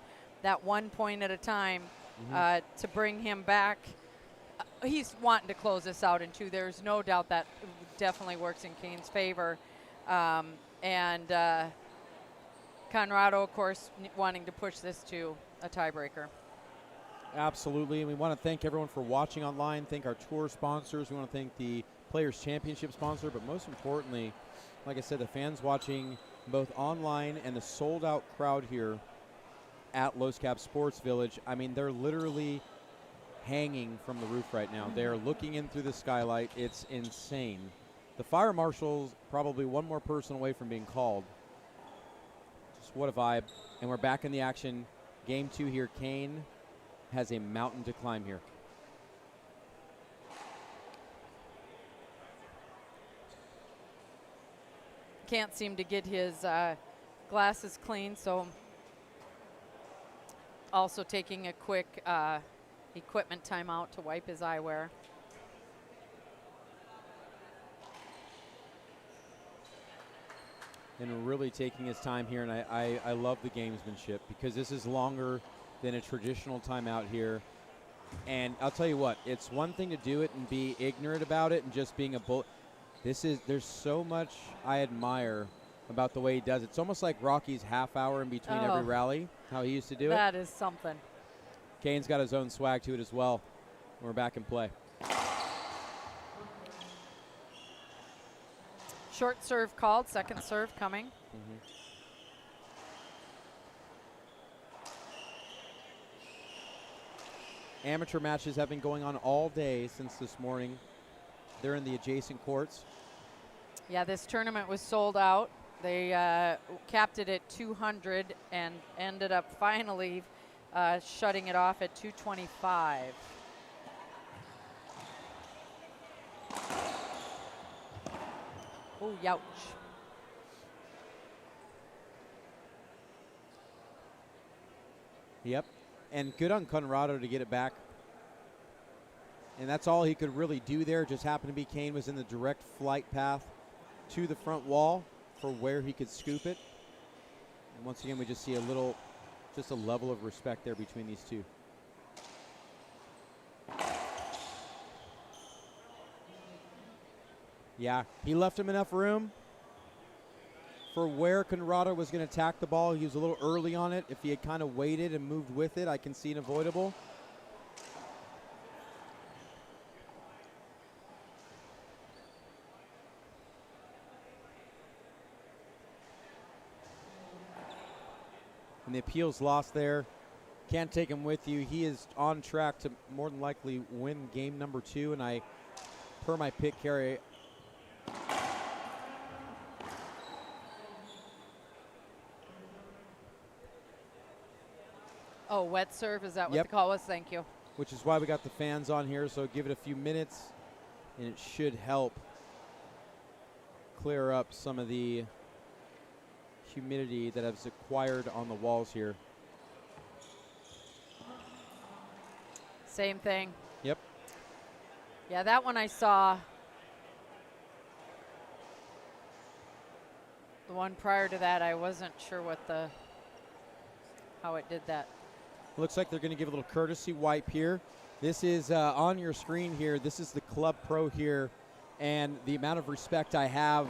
Speaker 2: that 1 point at a time to bring him back. He's wanting to close this out in 2. There's no doubt that definitely works in Kane's favor. And CONRRADO, of course, wanting to push this to a tiebreaker.
Speaker 3: Absolutely, and we want to thank everyone for watching online, thank our tour sponsors, we want to thank the Players Championship sponsor, but most importantly, like I said, the fans watching both online and the sold-out crowd here at Los Cabos Sports Village. I mean, they're literally hanging from the roof right now. They're looking in through the skylight. It's insane. The fire marshal's probably one more person away from being called. Just what a vibe. And we're back in the action. Game 2 here. Kane has a mountain to climb here.
Speaker 2: Can't seem to get his glasses clean, so also taking a quick equipment timeout to wipe his eyewear.
Speaker 3: And really taking his time here, and I love the gamesmanship because this is longer than a traditional timeout here. And I'll tell you what, it's one thing to do it and be ignorant about it and just being a bull. There's so much I admire about the way he does it. It's almost like Rocky's half hour in between every rally, how he used to do it.
Speaker 2: That is something.
Speaker 3: Kane's got his own swag to it as well. We're back in play.
Speaker 2: Short serve called, second serve coming.
Speaker 3: Amateur matches have been going on all day since this morning. They're in the adjacent courts.
Speaker 2: Yeah, this tournament was sold out. They capped it at 200 and ended up finally shutting it off at 225. Oh, youch.
Speaker 3: Yep, and good on Conrrado to get it back. And that's all he could really do there. Just happened to be Kane was in the direct flight path to the front wall for where he could scoop it. And once again, we just see just a level of respect there between these two. Yeah, he left him enough room for where Conrrado was going to attack the ball. He was a little early on it. If he had kind of waited and moved with it, I can see an avoidable. And the appeals lost there. Can't take him with you. He is on track to more than likely win game number 2. And per my pick carry,
Speaker 2: Oh, wet serve, is that what
Speaker 3: Yep.
Speaker 2: the call was? Thank you.
Speaker 3: which is why we got the fans on here. So give it a few minutes, and it should help clear up some of the humidity that has acquired on the walls here.
Speaker 2: Same thing.
Speaker 3: Yep.
Speaker 2: Yeah, that one I saw. The one prior to that, I wasn't sure how it did that.
Speaker 3: Looks like they're going to give a little courtesy wipe here. This is on your screen here. This is the Club Pro here, and the amount of respect I have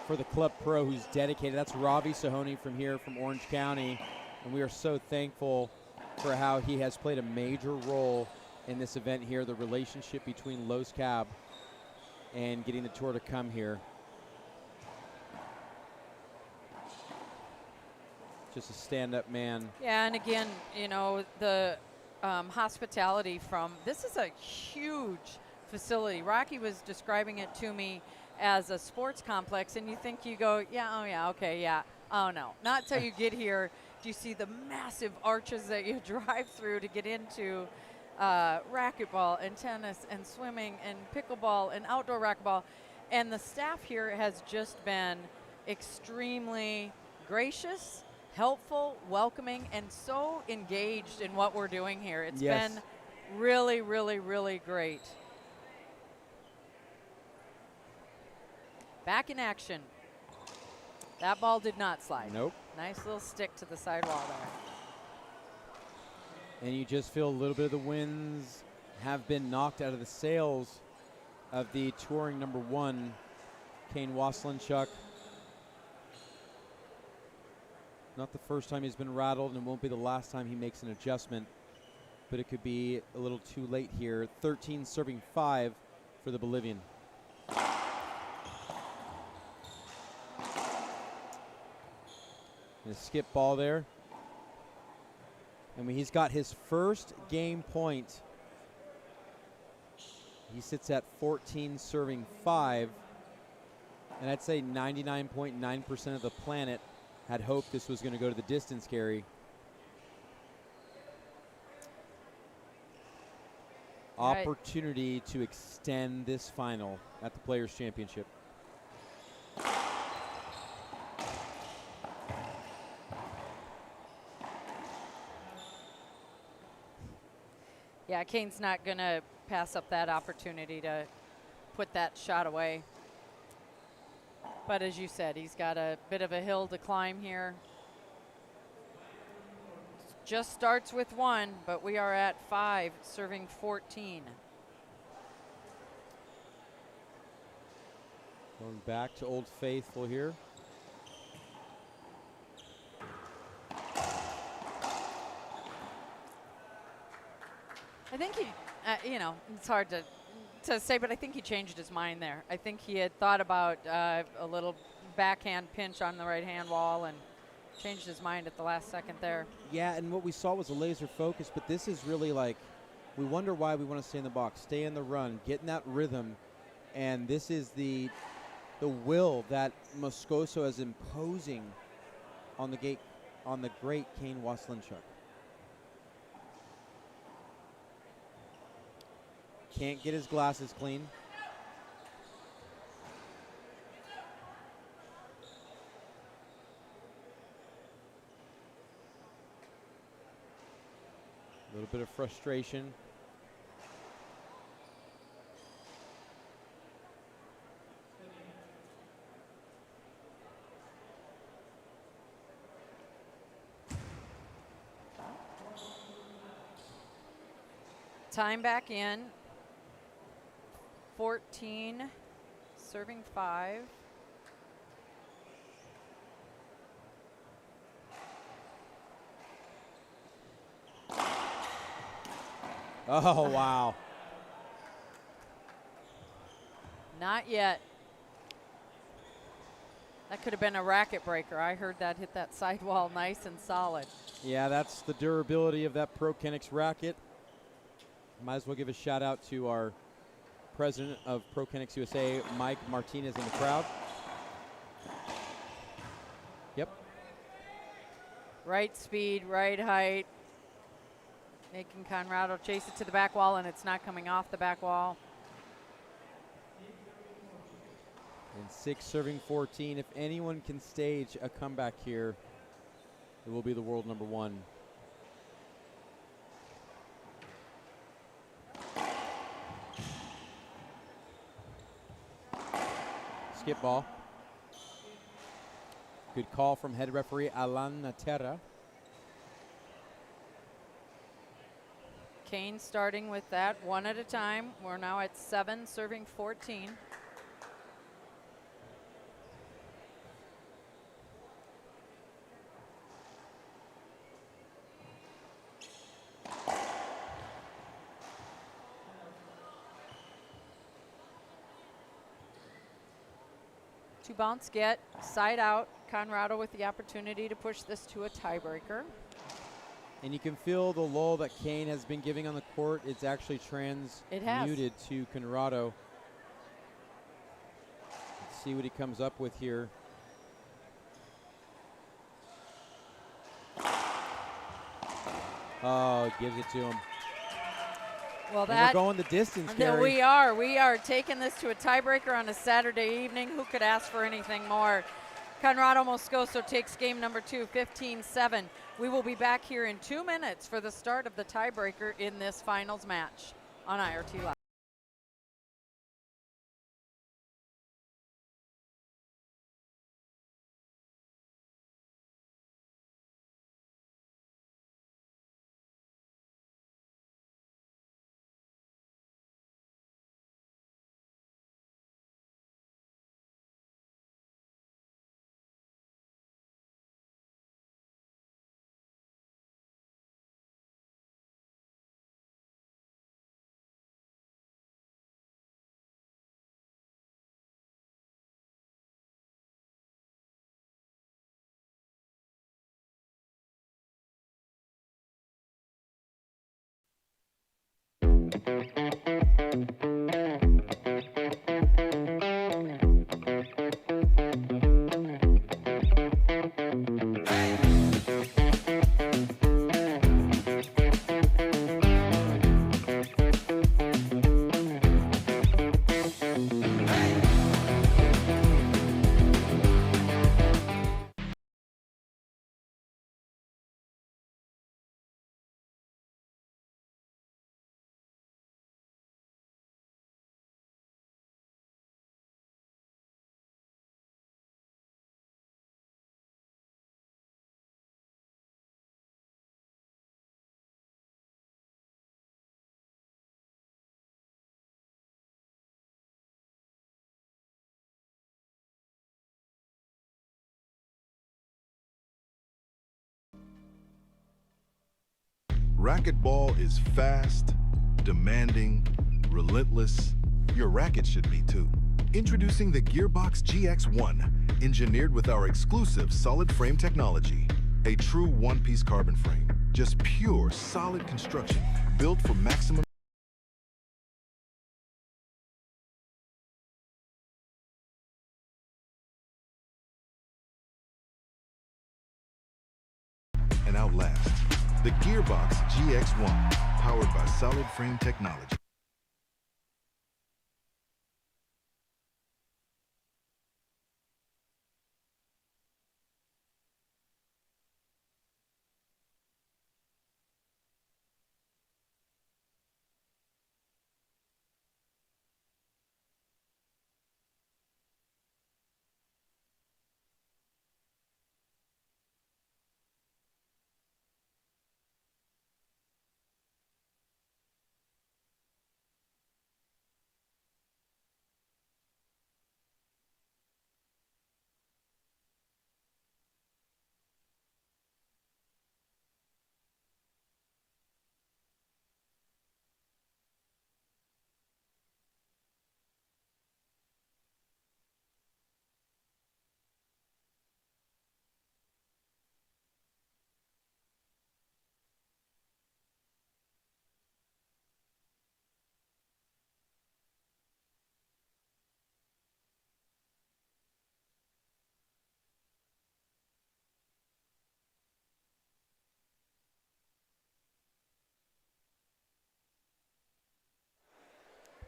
Speaker 3: for the Club Pro who's dedicated. That's Ravi Sahoni from here from Orange County, and we are so thankful for how he has played a major role in this event here, the relationship between Los Cab and getting the tour to come here. Just a stand-up man.
Speaker 2: Yeah, and again, you know, the hospitality from, this is a huge facility. Rocky was describing it to me as a sports complex, and you go, yeah, oh yeah, okay, yeah. Oh no, not till you get here do you see the massive arches that you drive through to get into racquetball and tennis and swimming and pickleball and outdoor racquetball. And the staff here has just been extremely gracious, helpful, welcoming, and so engaged in what we're doing here. It's
Speaker 3: Yes.
Speaker 2: been really, really, really great. Back in action. That ball did not slide.
Speaker 3: Nope.
Speaker 2: Nice little stick to the sidewall there.
Speaker 3: And you just feel a little bit of the winds have been knocked out of the sails of the touring number 1, KANE WASELENCHUK. Not the first time he's been rattled, and it won't be the last time he makes an adjustment, but it could be a little too late here. 13 serving 5 for the Bolivian. And a skip ball there. And when he's got his first game point, he sits at 14 serving 5. And I'd say 99.9% of the planet had hoped this was going to go to the distance carry.
Speaker 2: Right.
Speaker 3: Opportunity to extend this final at the Players' Championship.
Speaker 2: Yeah, Kane's not going to pass up that opportunity to put that shot away. But as you said, he's got a bit of a hill to climb here. Just starts with 1, but we are at 5, serving 14.
Speaker 3: Going back to Old Faithful here.
Speaker 2: I think he, you know, it's hard to say, but I think he changed his mind there. I think he had thought about a little backhand pinch on the right-hand wall and changed his mind at the last second there.
Speaker 3: Yeah, and what we saw was a laser focus, but this is really like We wonder why we want to stay in the box, stay in the run, get in that rhythm, and this is the will that Moscoso is imposing on the great KANE WASELENCHUK. Can't get his glasses clean. A little bit of frustration.
Speaker 2: Time back in. 14, serving 5.
Speaker 3: Oh, wow.
Speaker 2: Not yet. That could have been a racket breaker. I heard that hit that sidewall nice and solid.
Speaker 3: Yeah, that's the durability of that ProKenix racket. Might as well give a shout out to our president of ProKenix USA, Mike Martinez, in the crowd. Yep.
Speaker 2: Right speed, right height. Making Conrado chase it to the back wall, and it's not coming off the back wall.
Speaker 3: And 6 serving 14. If anyone can stage a comeback here, it will be the world number 1. Skip ball. Good call from head referee Alan Natera.
Speaker 2: KANE starting with that one at a time. We're now at 7, serving 14. Two bounce get, side out. Conrado with the opportunity to push this to a tiebreaker.
Speaker 3: And you can feel the lull that KANE has been giving on the court. It's actually transmuted to Conrado. Let's see what he comes up with here. Oh, gives it to him.
Speaker 2: Well,
Speaker 3: and we're going the distance, Gary.
Speaker 2: We are taking this to a tiebreaker on a Saturday evening. Who could ask for anything more? Conrado Moscoso takes game number 2, 15-7. We will be back here in 2 minutes for the start of the tiebreaker in this finals match on IRT Live.
Speaker 5: Racquetball is fast, demanding, relentless. Your racket should be too. Introducing the Gearbox GX1, engineered with our exclusive solid frame technology. A true one-piece carbon frame. Just pure, solid construction, built for maximum outlast. The Gearbox GX1, powered by solid frame technology.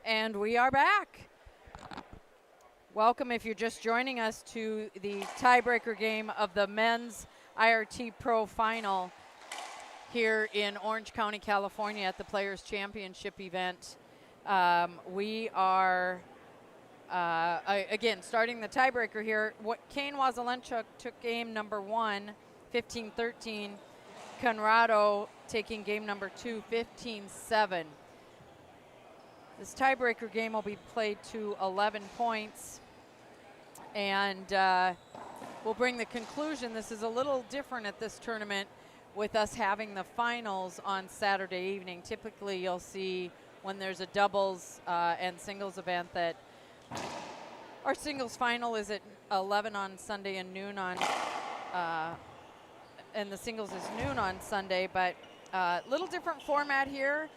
Speaker 2: And we are back. Welcome if you're just joining us to the tiebreaker game of the men's IRT Pro Final here in Orange County, California at the Players Championship event. We are, again, starting the tiebreaker here. KANE Waselencchuk took game number 1, 15-13. CONRRADO taking game number 2, 15-7. This tiebreaker game will be played to 11 points. And we'll bring the conclusion. This is a little different at this tournament with us having the finals on Saturday evening. Typically, you'll see when there's a doubles and singles event that our singles final is at 11 on Sunday and noon on, and the singles is noon on Sunday, but little different format here.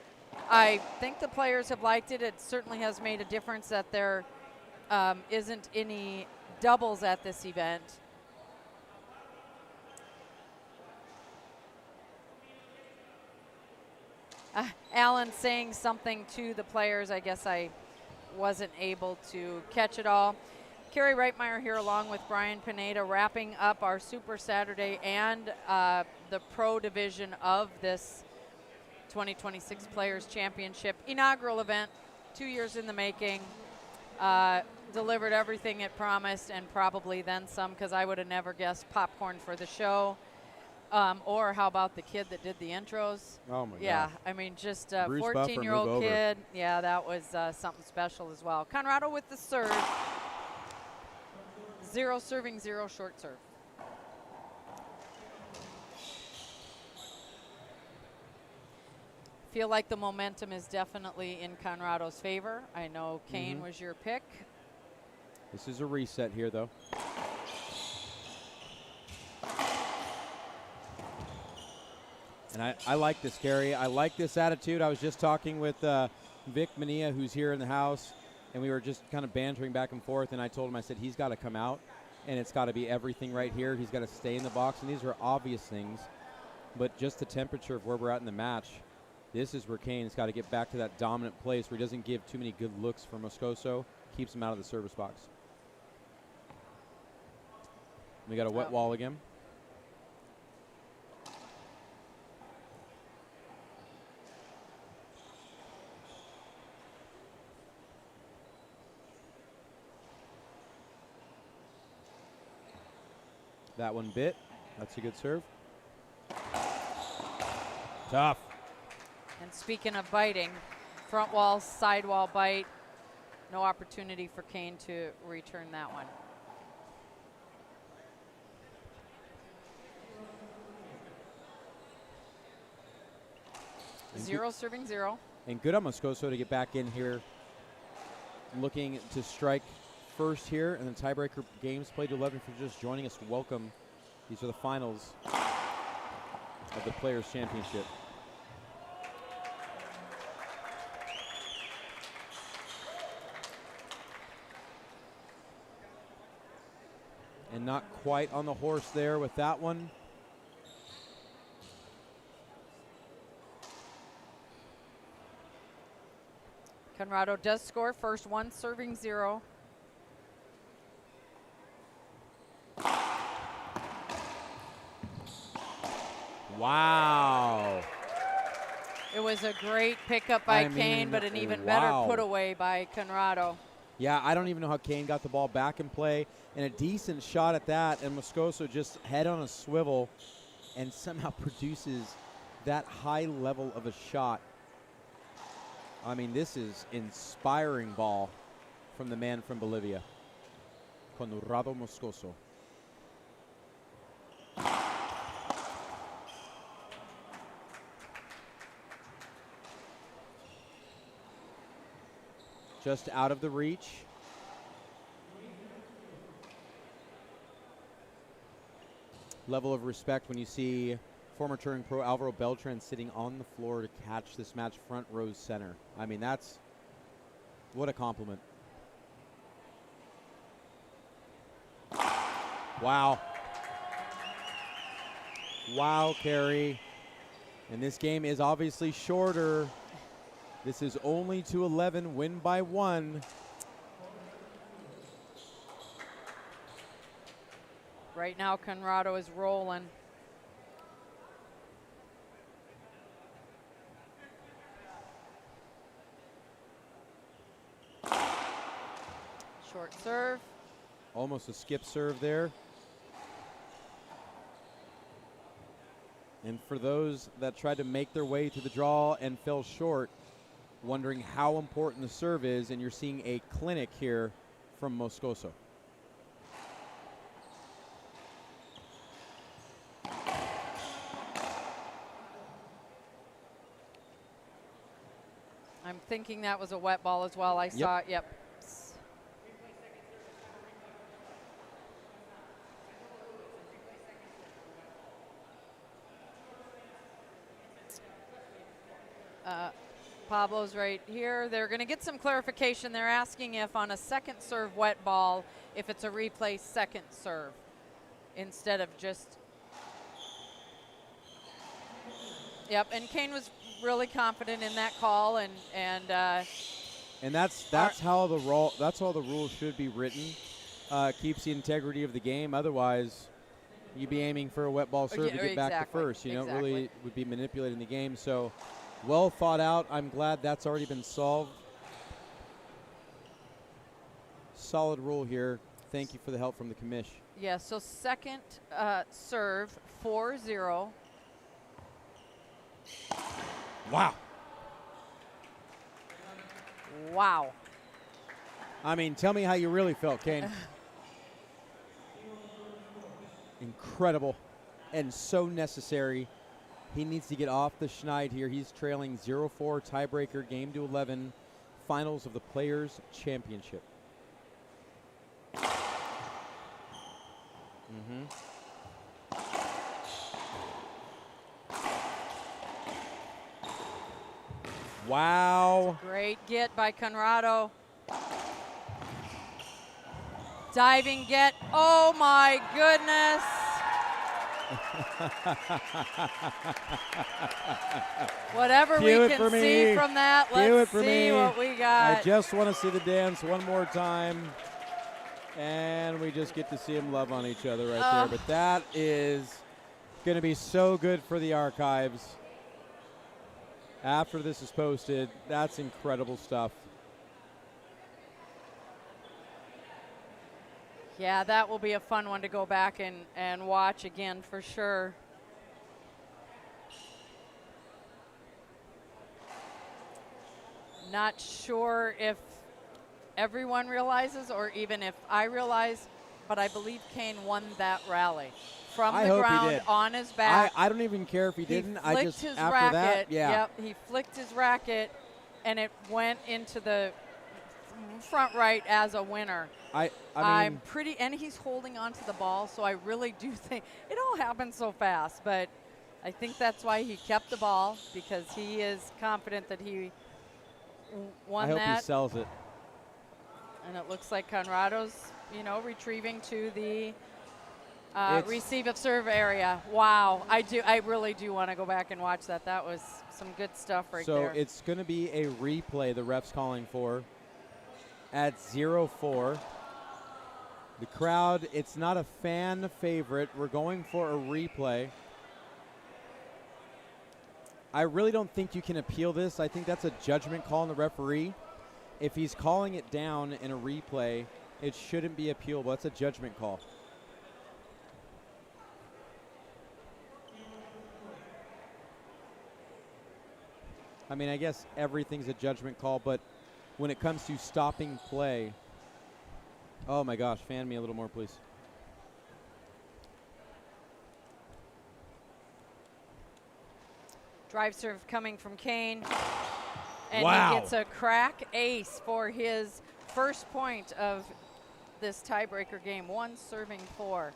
Speaker 2: I think the players have liked it. It certainly has made a difference that there isn't any doubles at this event. Alan saying something to the players. I guess I wasn't able to catch it all. Carrie Reitmeyer here along with Brian Pineda, wrapping up our Super Saturday and the pro division of this 2026 Players Championship inaugural event, 2 years in the making. Delivered everything it promised and probably then some, because I would have never guessed popcorn for the show. Or how about the kid that did the intros?
Speaker 3: Oh my
Speaker 2: yeah,
Speaker 3: gosh.
Speaker 2: I mean, just a
Speaker 3: Bruce Buffer,
Speaker 2: 14-year-old
Speaker 3: move over.
Speaker 2: kid. Yeah, that was something special as well. CONRRADO with the serve. 0 serving, 0 short serve. Feel like the momentum is definitely in CONRRADO's favor. I know KANE was your pick.
Speaker 3: This is a reset here, though. And I like this, Carrie. I like this attitude. I was just talking with Vic Mania, who's here in the house, and we were just kind of bantering back and forth, and I told him, I said, he's got to come out, and it's got to be everything right here. He's got to stay in the box, and these are obvious things, but just the temperature of where we're at in the match, this is where KANE's got to get back to that dominant place where he doesn't give too many good looks for Moscoso, keeps him out of the service box. We got a wet wall again. That one bit. That's a good serve. Tough.
Speaker 2: And speaking of biting, front wall, side wall bite. No opportunity for KANE to return that one.
Speaker 3: And
Speaker 2: 0 serving 0.
Speaker 3: And good on Moscoso to get back in here, looking to strike first here, and then tiebreaker games played to 11 for just joining us. Welcome. These are the finals of the Players Championship. And not quite on the horse there with that one.
Speaker 2: Conrado does score first, 1 serving 0.
Speaker 3: Wow.
Speaker 2: It was a great pickup by Kane, but an even better put away by Conrado.
Speaker 3: Yeah, I don't even know how Kane got the ball back in play, and a decent shot at that, and Moscoso just head on a swivel and somehow produces that high level of a shot. I mean, this is inspiring ball from the man from Bolivia, CONRRADO MOSCOSO. Just out of the reach. Level of respect when you see former touring pro Alvaro Beltran sitting on the floor to catch this match front row center. I mean, that's what a compliment. Wow. Wow, Carrie. And this game is obviously shorter. This is only to 11, win by 1.
Speaker 2: Right now, Conrado is rolling. Short serve.
Speaker 3: Almost a skip serve there. And for those that tried to make their way to the draw and fell short, wondering how important the serve is, and you're seeing a clinic here from Moscoso.
Speaker 2: I'm thinking that was a wet ball as well. I saw it, yep. Pablo's right here. They're going to get some clarification. They're asking if on a second serve wet ball, if it's a replay second serve instead of just. Yep, and Kane was really confident in that call, and
Speaker 3: that's how the rule should be written. Keeps the integrity of the game. Otherwise, you'd be aiming for a wet ball serve to get back to first. You know, it really would be manipulating the game. So. Well thought out. I'm glad that's already been solved. Solid rule here. Thank you for the help from the commish.
Speaker 2: Yeah, so second serve, 4-0.
Speaker 3: Wow.
Speaker 2: Wow.
Speaker 3: I mean, tell me how you really felt, Kane. Incredible and so necessary. He needs to get off the schneid here. He's trailing 0-4 tiebreaker, game to 11, finals of the Players' Championship. Wow.
Speaker 2: Great get by Conrado. Diving get. Oh my goodness. Whatever we can see from that, let's see what we got.
Speaker 3: I just want to see the dance one more time. And we just get to see them love on each other right there. But that is going to be so good for the archives. After this is posted, that's incredible stuff.
Speaker 2: Yeah, that will be a fun one to go back and watch again for sure. Not sure if everyone realizes or even if I realize, but I believe Kane won that rally. From the ground on his back.
Speaker 3: I don't even care if he didn't.
Speaker 2: I just his after racket, that, Yep, he flicked his racket, and it went into the front right as a winner. I'm pretty, and he's holding on to the ball, so I really do think it all happened so fast. But I think that's why he kept the ball, because he is confident that he won that.
Speaker 3: I hope he sells it.
Speaker 2: And it looks like Conrado's, retrieving to the receive of serve area. Wow, I really do want to go back and watch that. That was some good stuff right there.
Speaker 3: So it's going to be a replay the ref's calling for at 0-4. The crowd, it's not a fan favorite. We're going for a replay. I really don't think you can appeal this. I think that's a judgment call on the referee. If he's calling it down in a replay, it shouldn't be appealable. That's a judgment call. I mean, I guess everything's a judgment call, but when it comes to stopping play, oh my gosh, fan me a little more, please.
Speaker 2: Drive serve coming from Kane. And
Speaker 3: Wow.
Speaker 2: he gets a crack ace for his first point of this tiebreaker game. 1 serving 4.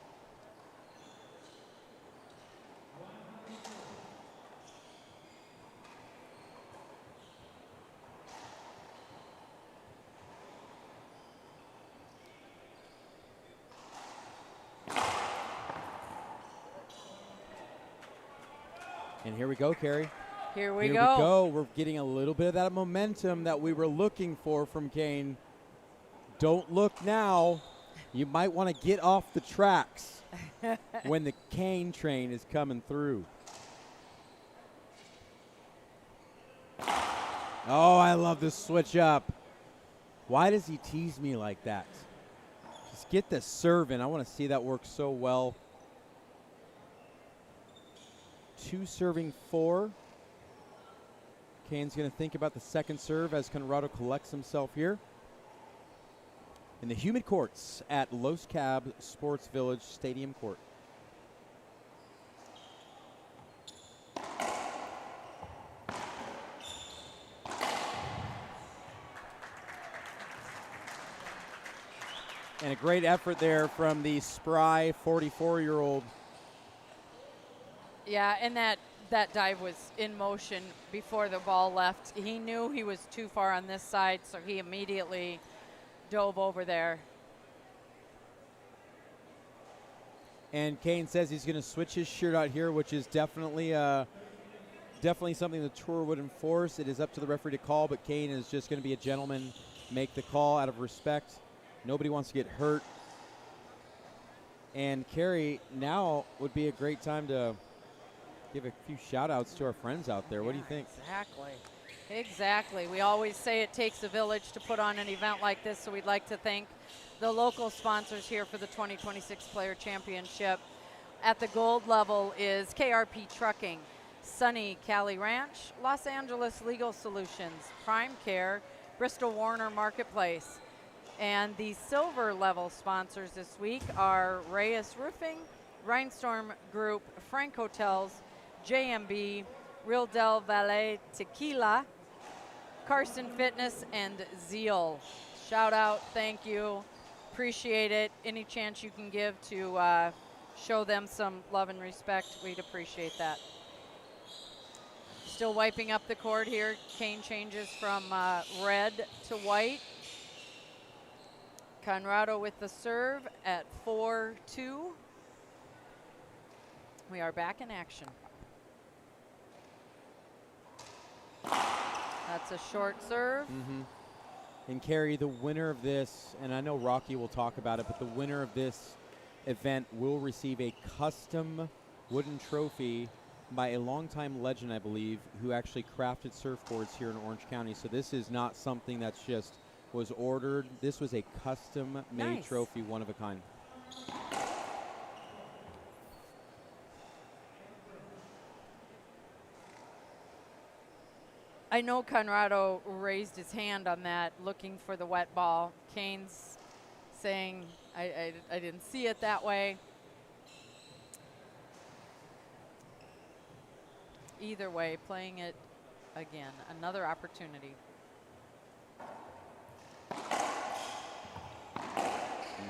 Speaker 3: And here we go, Carrie.
Speaker 2: Here we
Speaker 3: Here
Speaker 2: go.
Speaker 3: we go. We're getting a little bit of that momentum that we were looking for from Kane. Don't look now. You might want to get off the tracks when the Kane train is coming through. Oh, I love this switch up. Why does he tease me like that? Just get the serve in. I want to see that work so well. 2 serving 4. Kane's going to think about the second serve as Conrrado collects himself here. In the humid courts at Los Cab Sports Village Stadium Court. And a great effort there from the spry 44-year-old.
Speaker 2: Yeah, and that dive was in motion before the ball left. He knew he was too far on this side, so he immediately dove over there.
Speaker 3: And Kane says he's going to switch his shirt out here, which is definitely something the tour would enforce. It is up to the referee to call, but Kane is just going to be a gentleman, make the call out of respect. Nobody wants to get hurt. And Carrie, now would be a great time to give a few shout-outs to our friends out there. What do you think?
Speaker 2: Exactly. We always say it takes a village to put on an event like this, so we'd like to thank the local sponsors here for the 2026 Player Championship. At the gold level is KRP Trucking, Sunny Cali Ranch, Los Angeles Legal Solutions, Prime Care, Bristol Warner Marketplace. And the silver level sponsors this week are Reyes Roofing, Rhinestorm Group, Frank Hotels, JMB, Real Del Valle Tequila, Carson Fitness, and Zeal. Shout out, thank you, appreciate it. Any chance you can give to show them some love and respect, we'd appreciate that. Still wiping up the court here. Kane changes from red to white. Conrrado with the serve at 4-2. We are back in action. That's a short serve.
Speaker 3: And Carrie, the winner of this, and I know Rocky will talk about it, but the winner of this event will receive a custom wooden trophy by a longtime legend, I believe, who actually crafted surfboards here in Orange County. So this is not something that's just was ordered. This was a custom-made trophy, one of a kind.
Speaker 2: I know Conrrado raised his hand on that, looking for the wet ball. Kane's saying, I didn't see it that way. Either way, playing it again, another opportunity.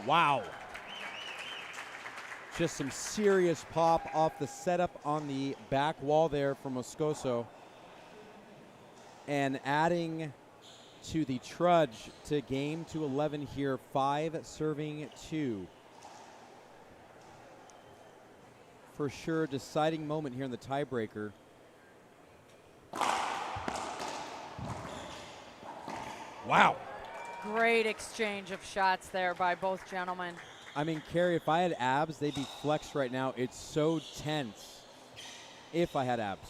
Speaker 3: Wow. Just some serious pop off the setup on the back wall there for Moscoso. And adding to the trudge to game to 11 here, 5 serving 2. for sure deciding moment here in the tiebreaker. Wow.
Speaker 2: Great exchange of shots there by both gentlemen.
Speaker 3: I mean, Carrie, if I had abs, they'd be flexed right now. It's so tense if I had abs.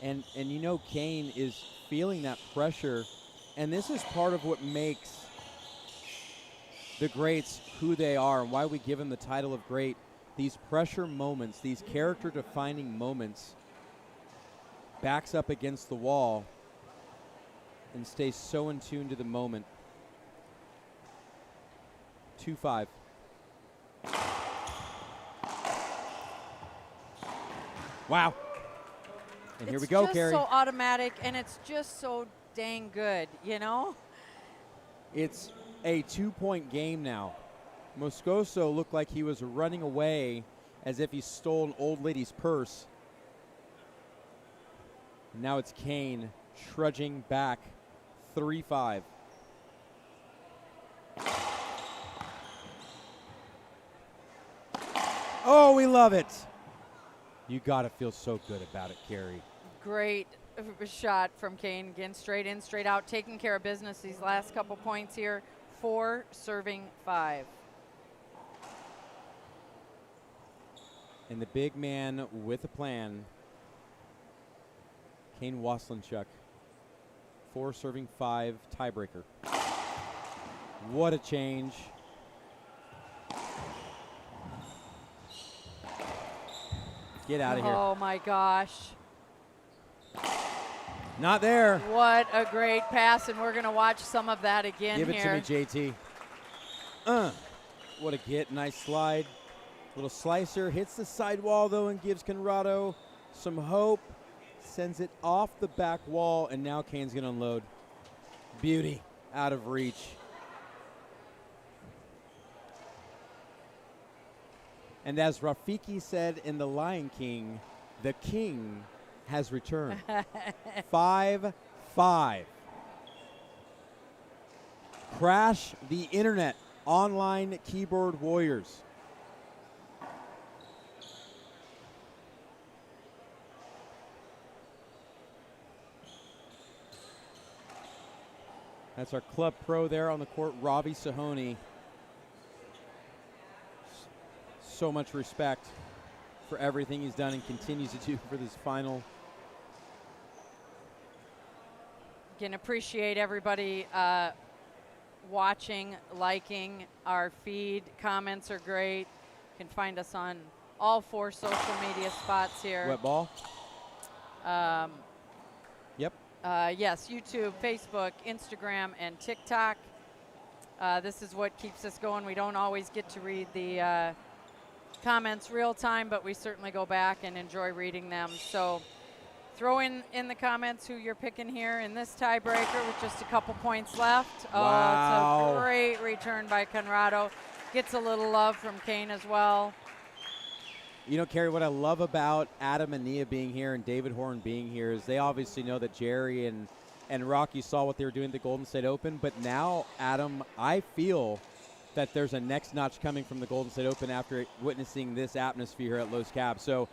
Speaker 3: And you know Kane is feeling that pressure, and this is part of what makes the greats who they are and why we give them the title of great. These pressure moments, these character-defining moments, backs up against the wall and stays so in tune to the moment. 2-5. Wow. And here we go, Carrie.
Speaker 2: It's just so automatic, and it's just so dang good, you know?
Speaker 3: It's a 2-point game now. Moscoso looked like he was running away as if he stole an old lady's purse. And now it's Kane trudging back 3-5. Oh, we love it. You got to feel so good about it, Carrie.
Speaker 2: Great shot from Kane. Again, straight in, straight out, taking care of business these last couple points here. 4 serving 5.
Speaker 3: And the big man with a plan, KANE WASELENCHUK. 4 serving 5 tiebreaker. What a change. Get out of here.
Speaker 2: Oh my gosh.
Speaker 3: Not there.
Speaker 2: What a great pass, and we're going to watch some of that again
Speaker 3: Give it
Speaker 2: here.
Speaker 3: to me, JT. What a get. Nice slide. Little slicer. Hits the sidewall, though, and gives Conrrado some hope. Sends it off the back wall, and now Kane's going to unload. Beauty. Out of reach. And as Rafiki said in The Lion King, the king has returned. 5-5. Crash the internet. Online keyboard warriors. That's our club pro there on the court, Ravi Sahoni. So much respect for everything he's done and continues to do for this final.
Speaker 2: Can appreciate everybody watching, liking our feed. Comments are great. You can find us on all 4 social media spots here.
Speaker 3: Wet ball? Yep.
Speaker 2: Yes, YouTube, Facebook, Instagram, and TikTok. This is what keeps us going. We don't always get to read the comments real time, but we certainly go back and enjoy reading them. So throw in the comments who you're picking here in this tiebreaker with just a couple points left.
Speaker 3: Wow.
Speaker 2: Oh, it's a great return by Conrrado. Gets a little love from Kane as well.
Speaker 3: You know, Carrie, what I love about Adam and Nia being here and David Horn being here is they obviously know that Jerry and Rocky saw what they were doing at the Golden State Open. But now, Adam, I feel that there's a next notch coming from the Golden State Open after witnessing this atmosphere here at Los Cabs. So,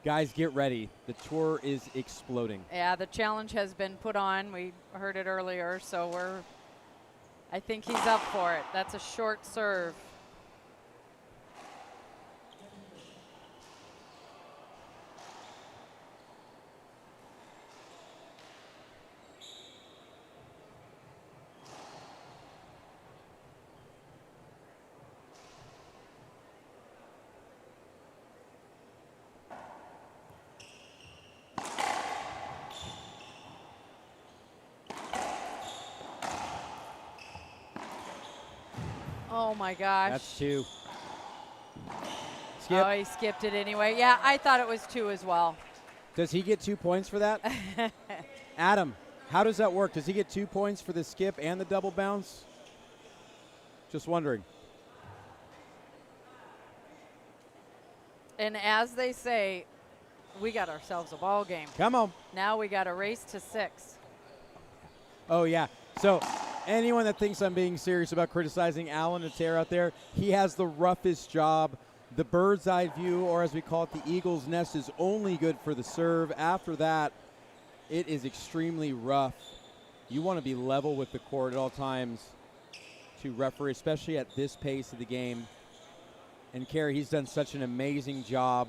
Speaker 3: guys, get ready. The tour is exploding.
Speaker 2: Yeah, the challenge has been put on. We heard it earlier, so I think he's up for it. That's a short serve. Oh my gosh.
Speaker 3: That's 2. Skip.
Speaker 2: Oh, he skipped it anyway. Yeah, I thought it was 2 as well.
Speaker 3: Does he get 2 points for that? Adam, how does that work? Does he get 2 points for the skip and the double bounce? Just wondering.
Speaker 2: And as they say, we got ourselves a ball game.
Speaker 3: Come on.
Speaker 2: Now we got a race to 6.
Speaker 3: Oh, yeah. So Anyone that thinks I'm being serious about criticizing Alan Ater out there, he has the roughest job. The bird's eye view, or as we call it, the eagle's nest, is only good for the serve. After that, it is extremely rough. You want to be level with the court at all times to referee, especially at this pace of the game. And Kerry, he's done such an amazing job.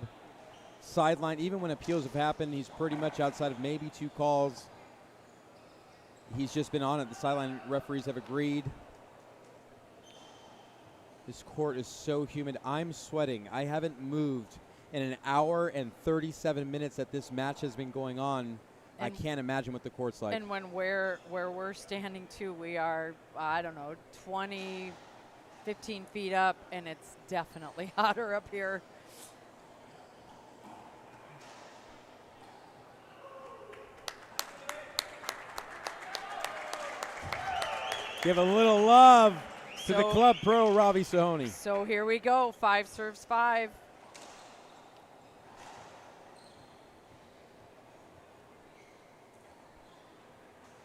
Speaker 3: Sideline, even when appeals have happened, he's pretty much outside of maybe 2 calls. He's just been on it. The sideline referees have agreed. This court is so humid. I'm sweating. I haven't moved in an hour and 37 minutes that this match has been going on. I can't imagine what the court's like.
Speaker 2: And when where we're standing too, we are, I don't know, 20, 15 feet up, and it's definitely hotter up here.
Speaker 3: Give a little love to the club pro, Robbie Sahoni.
Speaker 2: So here we go, 5 serves 5.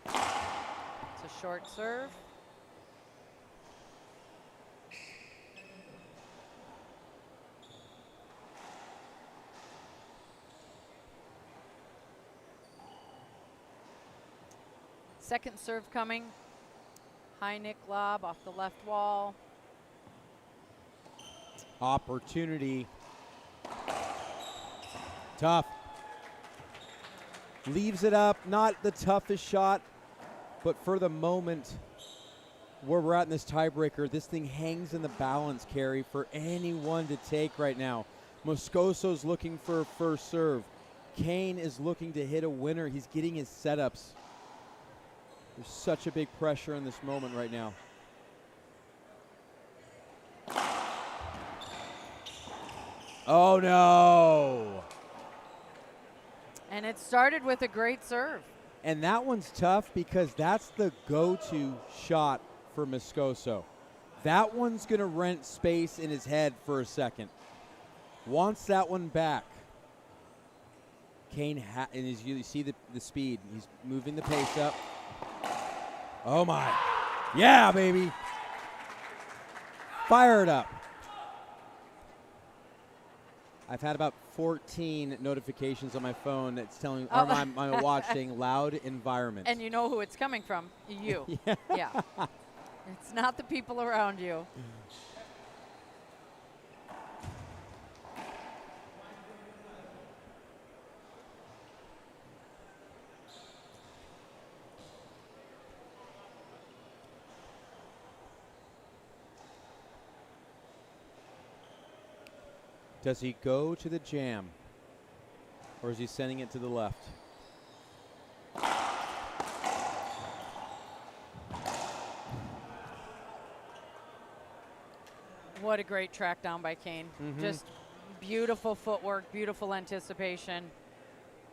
Speaker 2: It's a short serve. Second serve coming. High nick lob off the left wall.
Speaker 3: Opportunity. Tough. Leaves it up. Not the toughest shot, but for the moment where we're at in this tiebreaker, this thing hangs in the balance, Kerry, for anyone to take right now. Moscoso's looking for a first serve. Kane is looking to hit a winner. He's getting his setups. There's such a big pressure in this moment right now. Oh, no.
Speaker 2: And it started with a great serve.
Speaker 3: And that one's tough because that's the go-to shot for Moscoso. That one's going to rent space in his head for a second. Wants that one back. Kane, and you see the speed. He's moving the pace up. Oh, my. Yeah, baby. Fire it up. I've had about 14 notifications on my phone that's telling, or my watch saying loud environment.
Speaker 2: And you know who it's coming from? You.
Speaker 3: Yeah.
Speaker 2: Yeah. It's not the people around you.
Speaker 3: Does he go to the jam, or is he sending it to the left?
Speaker 2: What a great track down by Kane. Just beautiful footwork, beautiful anticipation.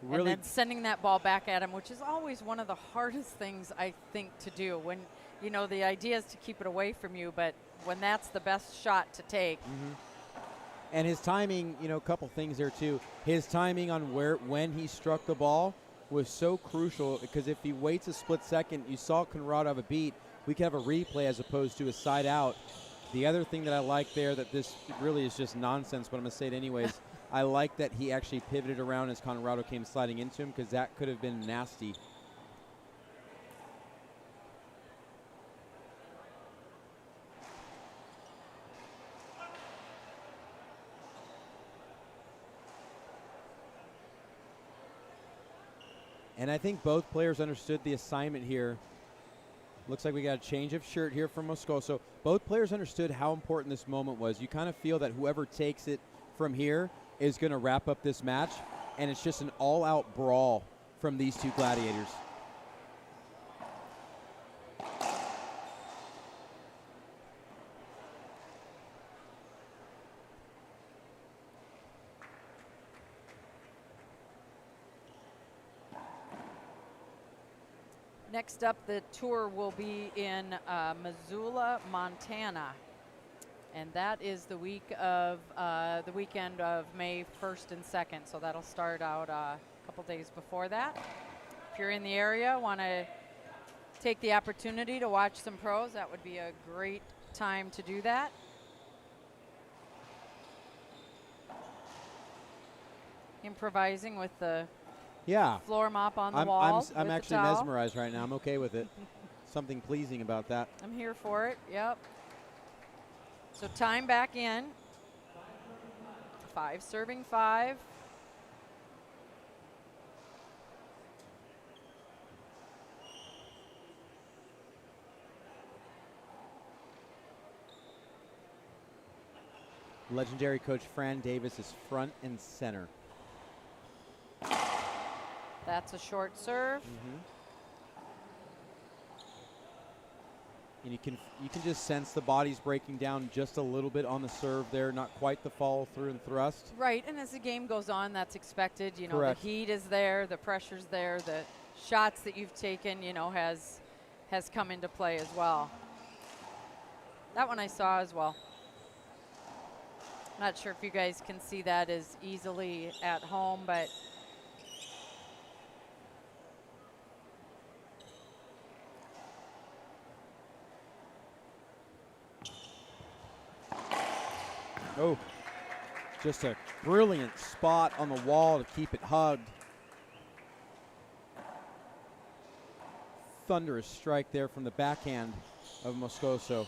Speaker 3: Really,
Speaker 2: and then sending that ball back at him, which is always one of the hardest things, I think, to do. When, you know, the idea is to keep it away from you, but when that's the best shot to take.
Speaker 3: And his timing, you know, a couple things there too. His timing on when he struck the ball was so crucial, because if he waits a split second, you saw Conrrado have a beat. We could have a replay as opposed to a side out. The other thing that I like there, that this really is just nonsense, but I'm going to say it anyways, I like that he actually pivoted around as Conrrado came sliding into him, because that could have been nasty. And I think both players understood the assignment here. Looks like we got a change of shirt here from Moscoso. Both players understood how important this moment was. You kind of feel that whoever takes it from here is going to wrap up this match, and it's just an all-out brawl from these two gladiators.
Speaker 2: Next up, the tour will be in Missoula, Montana. And that is the weekend of May 1st and 2nd. So that'll start out a couple days before that. If you're in the area, want to take the opportunity to watch some pros, that would be a great time to do that. Improvising with the floor mop on the wall.
Speaker 3: I'm actually mesmerized right now. I'm okay with it. Something pleasing about that.
Speaker 2: I'm here for it. Yep. So time back in. 5 serving 5.
Speaker 3: Legendary coach Fran Davis is front and center.
Speaker 2: That's a short serve.
Speaker 3: And you can just sense the body's breaking down just a little bit on the serve there, not quite the follow through and thrust.
Speaker 2: Right, and as the game goes on, that's expected. You know,
Speaker 3: Correct.
Speaker 2: the heat is there, the pressure's there, the shots that you've taken, you know, has come into play as well. That one I saw as well. Not sure if you guys can see that as easily at home, but
Speaker 3: oh, just a brilliant spot on the wall to keep it hugged. Thunderous strike there from the backhand of Moscoso.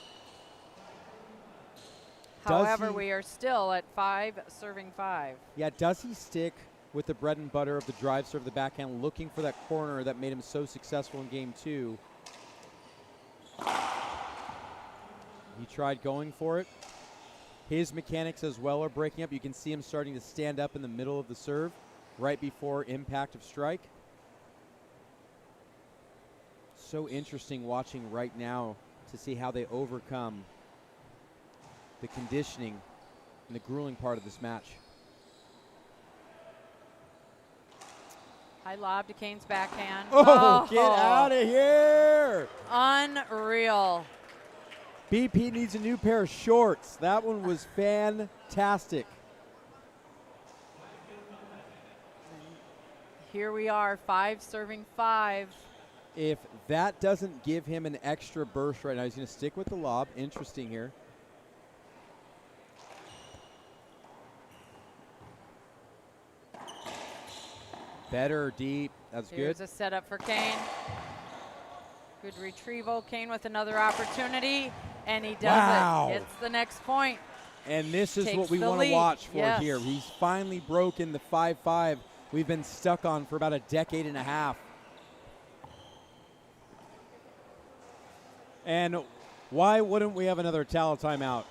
Speaker 2: however, we are still at 5 serving 5.
Speaker 3: Yeah, does he stick with the bread and butter of the drive serve, the backhand, looking for that corner that made him so successful in game 2? He tried going for it. His mechanics as well are breaking up. You can see him starting to stand up in the middle of the serve right before impact of strike. So interesting watching right now to see how they overcome the conditioning and the grueling part of this match.
Speaker 2: High lob to Kane's backhand.
Speaker 3: Oh, get out of here!
Speaker 2: Unreal.
Speaker 3: BP needs a new pair of shorts. That one was fantastic.
Speaker 2: Here we are, 5 serving 5.
Speaker 3: If that doesn't give him an extra burst right now, he's going to stick with the lob. Interesting here. Better deep. That's
Speaker 2: Here's
Speaker 3: good.
Speaker 2: a setup for Kane. Good retrieval. Kane with another opportunity, and he does
Speaker 3: Wow.
Speaker 2: it. It's the next point.
Speaker 3: And this is
Speaker 2: Takes
Speaker 3: what we
Speaker 2: the
Speaker 3: want to
Speaker 2: lead.
Speaker 3: watch for
Speaker 2: Yes.
Speaker 3: here. He's finally broken the 5-5 we've been stuck on for about a decade and a half. And why wouldn't we have another towel timeout?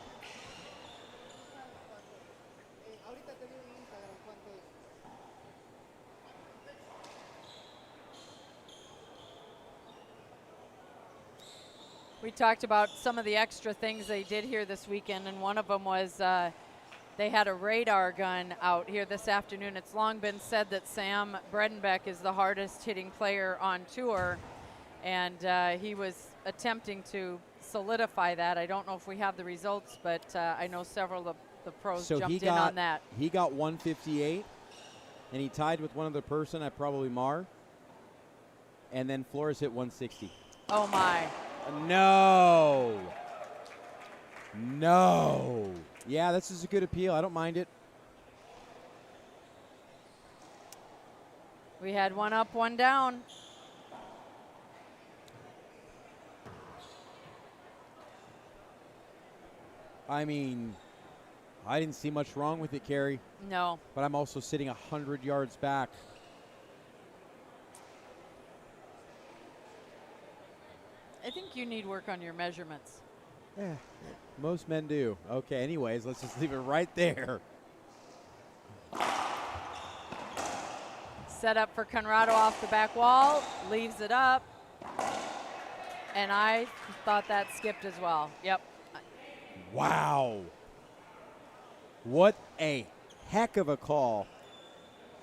Speaker 2: We talked about some of the extra things they did here this weekend, and one of them was they had a radar gun out here this afternoon. It's long been said that Sam Bredenbeck is the hardest hitting player on tour, and he was attempting to solidify that. I don't know if we have the results, but I know several of the pros jumped in on that.
Speaker 3: He got 158, and he tied with one other person, I probably Mar. And then Flores hit 160.
Speaker 2: Oh, my.
Speaker 3: No. No. Yeah, this is a good appeal. I don't mind it.
Speaker 2: We had one up, one down.
Speaker 3: I mean, I didn't see much wrong with it, Carrie.
Speaker 2: No.
Speaker 3: But I'm also sitting 100 yards back.
Speaker 2: I think you need work on your measurements.
Speaker 3: Yeah, most men do. Okay, anyways, let's just leave it right there.
Speaker 2: Set up for Conrrado off the back wall, leaves it up. And I thought that skipped as well. Yep.
Speaker 3: Wow. What a heck of a call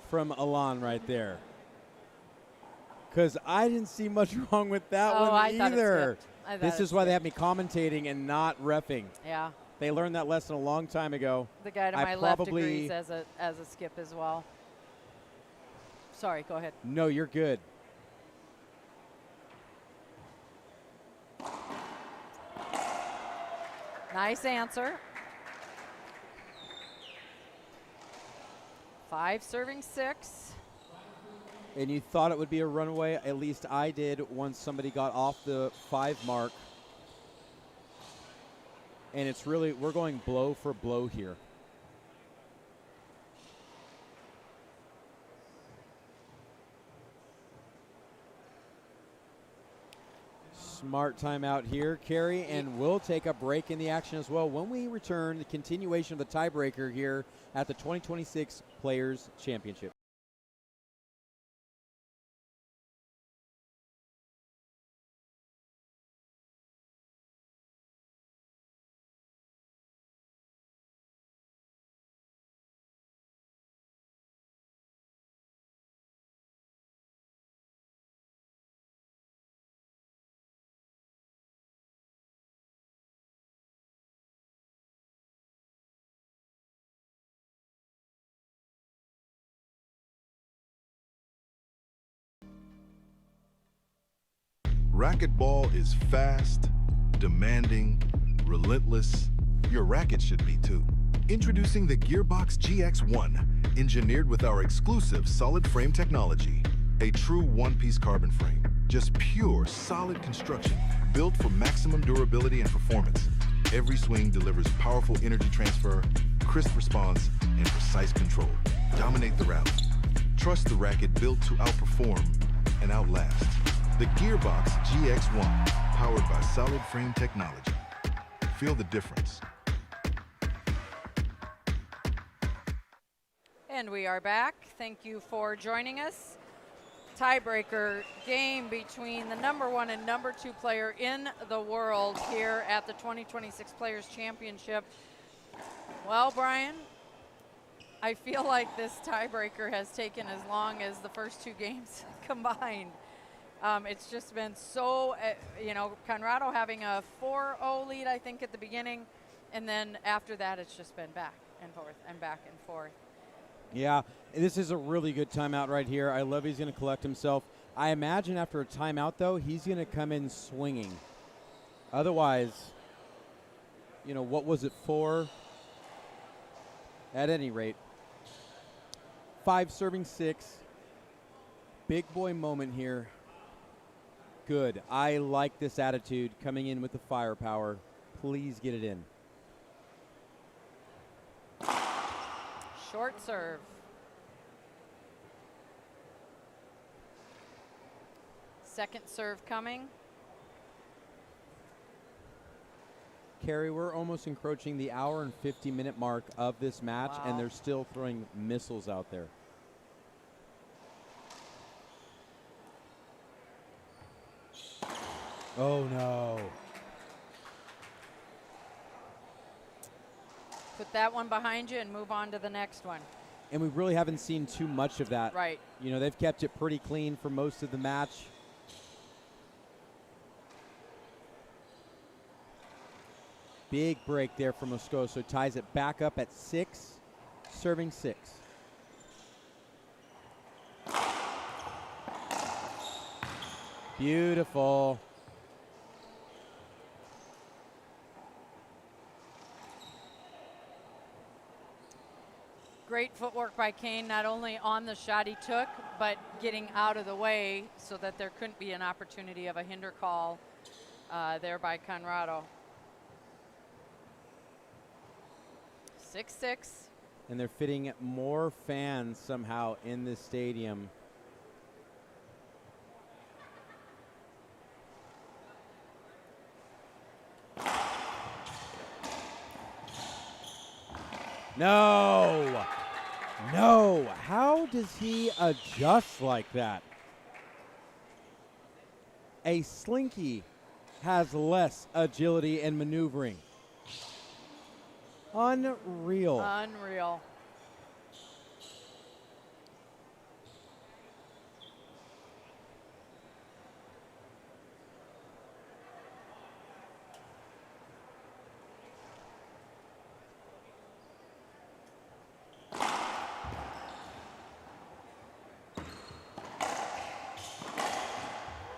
Speaker 3: from Alon right there. Because I didn't see much wrong with that one
Speaker 2: I thought it
Speaker 3: either.
Speaker 2: skipped. I thought
Speaker 3: This
Speaker 2: it
Speaker 3: is why they
Speaker 2: skipped.
Speaker 3: have me commentating and not reffing.
Speaker 2: Yeah.
Speaker 3: They learned that lesson a long time ago.
Speaker 2: The guy to
Speaker 3: I
Speaker 2: my left
Speaker 3: probably-
Speaker 2: agrees as a skip as well. Sorry, go ahead.
Speaker 3: No, you're good.
Speaker 2: Nice answer. 5 serving 6.
Speaker 3: And you thought it would be a runaway, at least I did once somebody got off the 5 mark. And it's really, we're going blow for blow here. Smart timeout here, Carrie, and we'll take a break in the action as well. When we return, the continuation of the tiebreaker here at the 2026 Players Championship.
Speaker 5: Racquetball is fast, demanding, relentless. Your racket should be too. Introducing the Gearbox GX1, engineered with our exclusive solid frame technology. A true one-piece carbon frame, just pure, solid construction, built for maximum durability and performance. Every swing delivers powerful energy transfer, crisp response, and precise control. Dominate the rally. Trust the racket built to outperform and outlast. The Gearbox GX1, powered by solid frame technology. Feel the difference.
Speaker 2: And we are back. Thank you for joining us. Tiebreaker game between the #1 and #2 player in the world here at the 2026 Players Championship. Well, Brian, I feel like this tiebreaker has taken as long as the first 2 games combined. It's just been so, Conrrado having a 4-0 lead, I think, at the beginning. And then after that, it's just been back and forth and back and forth.
Speaker 3: Yeah, this is a really good timeout right here. I love he's going to collect himself. I imagine after a timeout, though, he's going to come in swinging. Otherwise, what was it for? At any rate, 5 serving 6. Big boy moment here. Good. I like this attitude coming in with the firepower. Please get it in.
Speaker 2: Short serve. Second serve coming.
Speaker 3: Carrie, we're almost encroaching the hour and 50-minute mark of this match,
Speaker 2: Wow.
Speaker 3: and they're still throwing missiles out there. Oh, no.
Speaker 2: Put that one behind you and move on to the next one.
Speaker 3: And we really haven't seen too much of that.
Speaker 2: Right.
Speaker 3: They've kept it pretty clean for most of the match. Big break there for Moscoso. Ties it back up at 6, serving 6. Beautiful.
Speaker 2: Great footwork by Kane, not only on the shot he took, but getting out of the way so that there couldn't be an opportunity of a hinder call there by Conrrado. 6-6.
Speaker 3: And they're fitting more fans somehow in this stadium. No! No! How does he adjust like that? A slinky has less agility and maneuvering. Unreal.
Speaker 2: Unreal.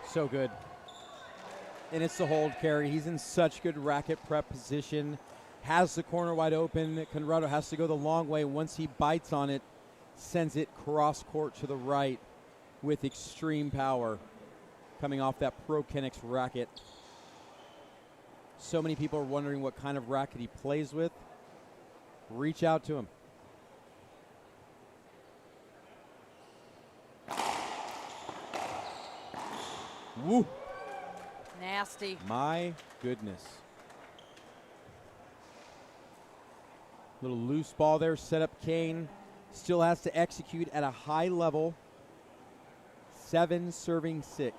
Speaker 3: So good. And it's the hold carry. He's in such good racket prep position. Has the corner wide open. Conrrado has to go the long way. Once he bites on it, sends it cross court to the right with extreme power coming off that Pro Kenix racket. So many people are wondering what kind of racket he plays with. Reach out to him. Woo!
Speaker 2: Nasty.
Speaker 3: My goodness. Little loose ball there, set up Kane. Still has to execute at a high level. 7 serving 6.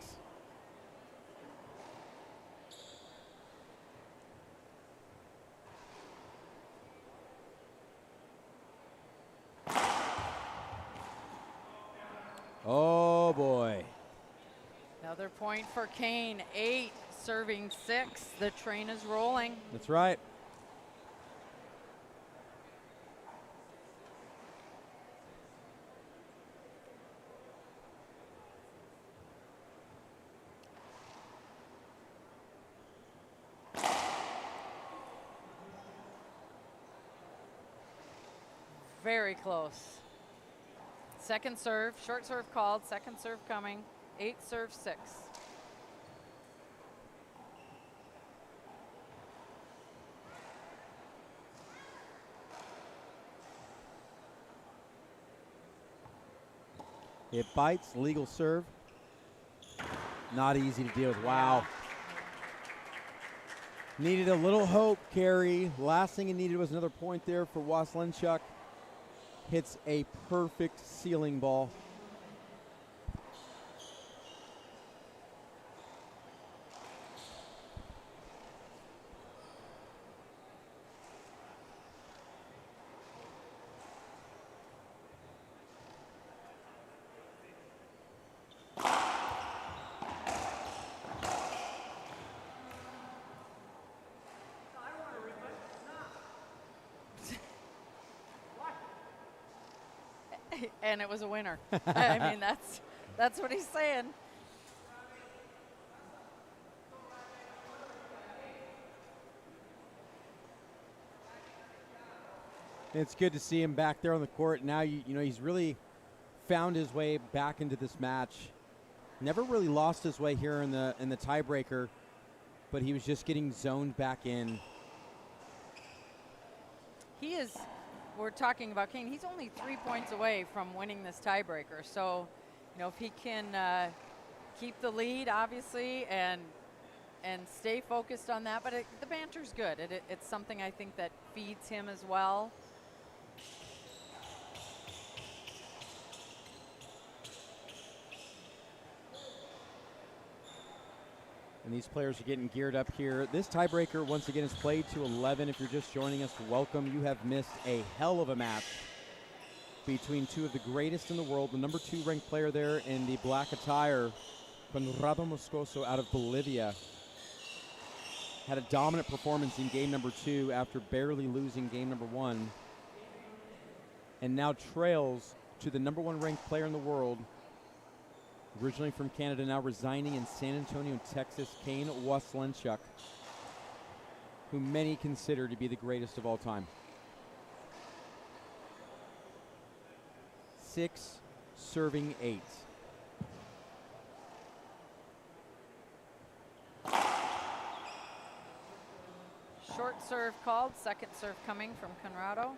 Speaker 3: Oh boy.
Speaker 2: Another point for Kane. 8 serving 6. The train is rolling.
Speaker 3: That's right.
Speaker 2: Very close. Second serve, short serve called, second serve coming. 8 serve 6.
Speaker 3: It bites, legal serve. Not easy to deal with. Wow. Needed a little hope, Carey. Last thing he needed was another point there for Waselenchuk. Hits a perfect ceiling ball.
Speaker 2: And it was a winner. I mean, that's what he's saying.
Speaker 3: It's good to see him back there on the court. Now, you know, he's really found his way back into this match. Never really lost his way here in the tiebreaker, but he was just getting zoned back in.
Speaker 2: He is, we're talking about Kane, he's only 3 points away from winning this tiebreaker. So, you know, if he can keep the lead, obviously, and stay focused on that. But the banter's good. It's something I think that feeds him as well.
Speaker 3: And these players are getting geared up here. This tiebreaker, once again, is played to 11. If you're just joining us, welcome. You have missed a hell of a match between two of the greatest in the world. The number 2 ranked player there in the black attire, CONRRADO Moscoso out of Bolivia, had a dominant performance in game number 2 after barely losing game number 1. And now trails to the number 1 ranked player in the world, originally from Canada, now residing in San Antonio, Texas, KANE WASELENCHUK, who many consider to be the greatest of all time. 6 serving 8.
Speaker 2: Short serve called, second serve coming from CONRRADO.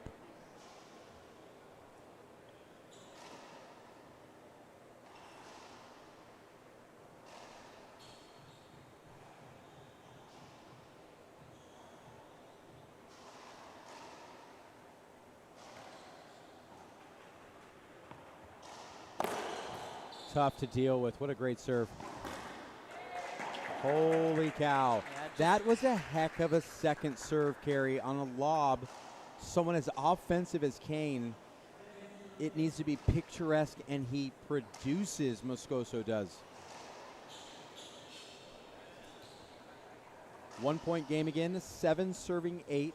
Speaker 3: Tough to deal with. What a great serve. Holy cow.
Speaker 2: Yeah,
Speaker 3: That was a heck of a second serve carry on a lob. Someone as offensive as Kane, it needs to be picturesque, and he produces, Moscoso does. 1 point game again, 7 serving 8.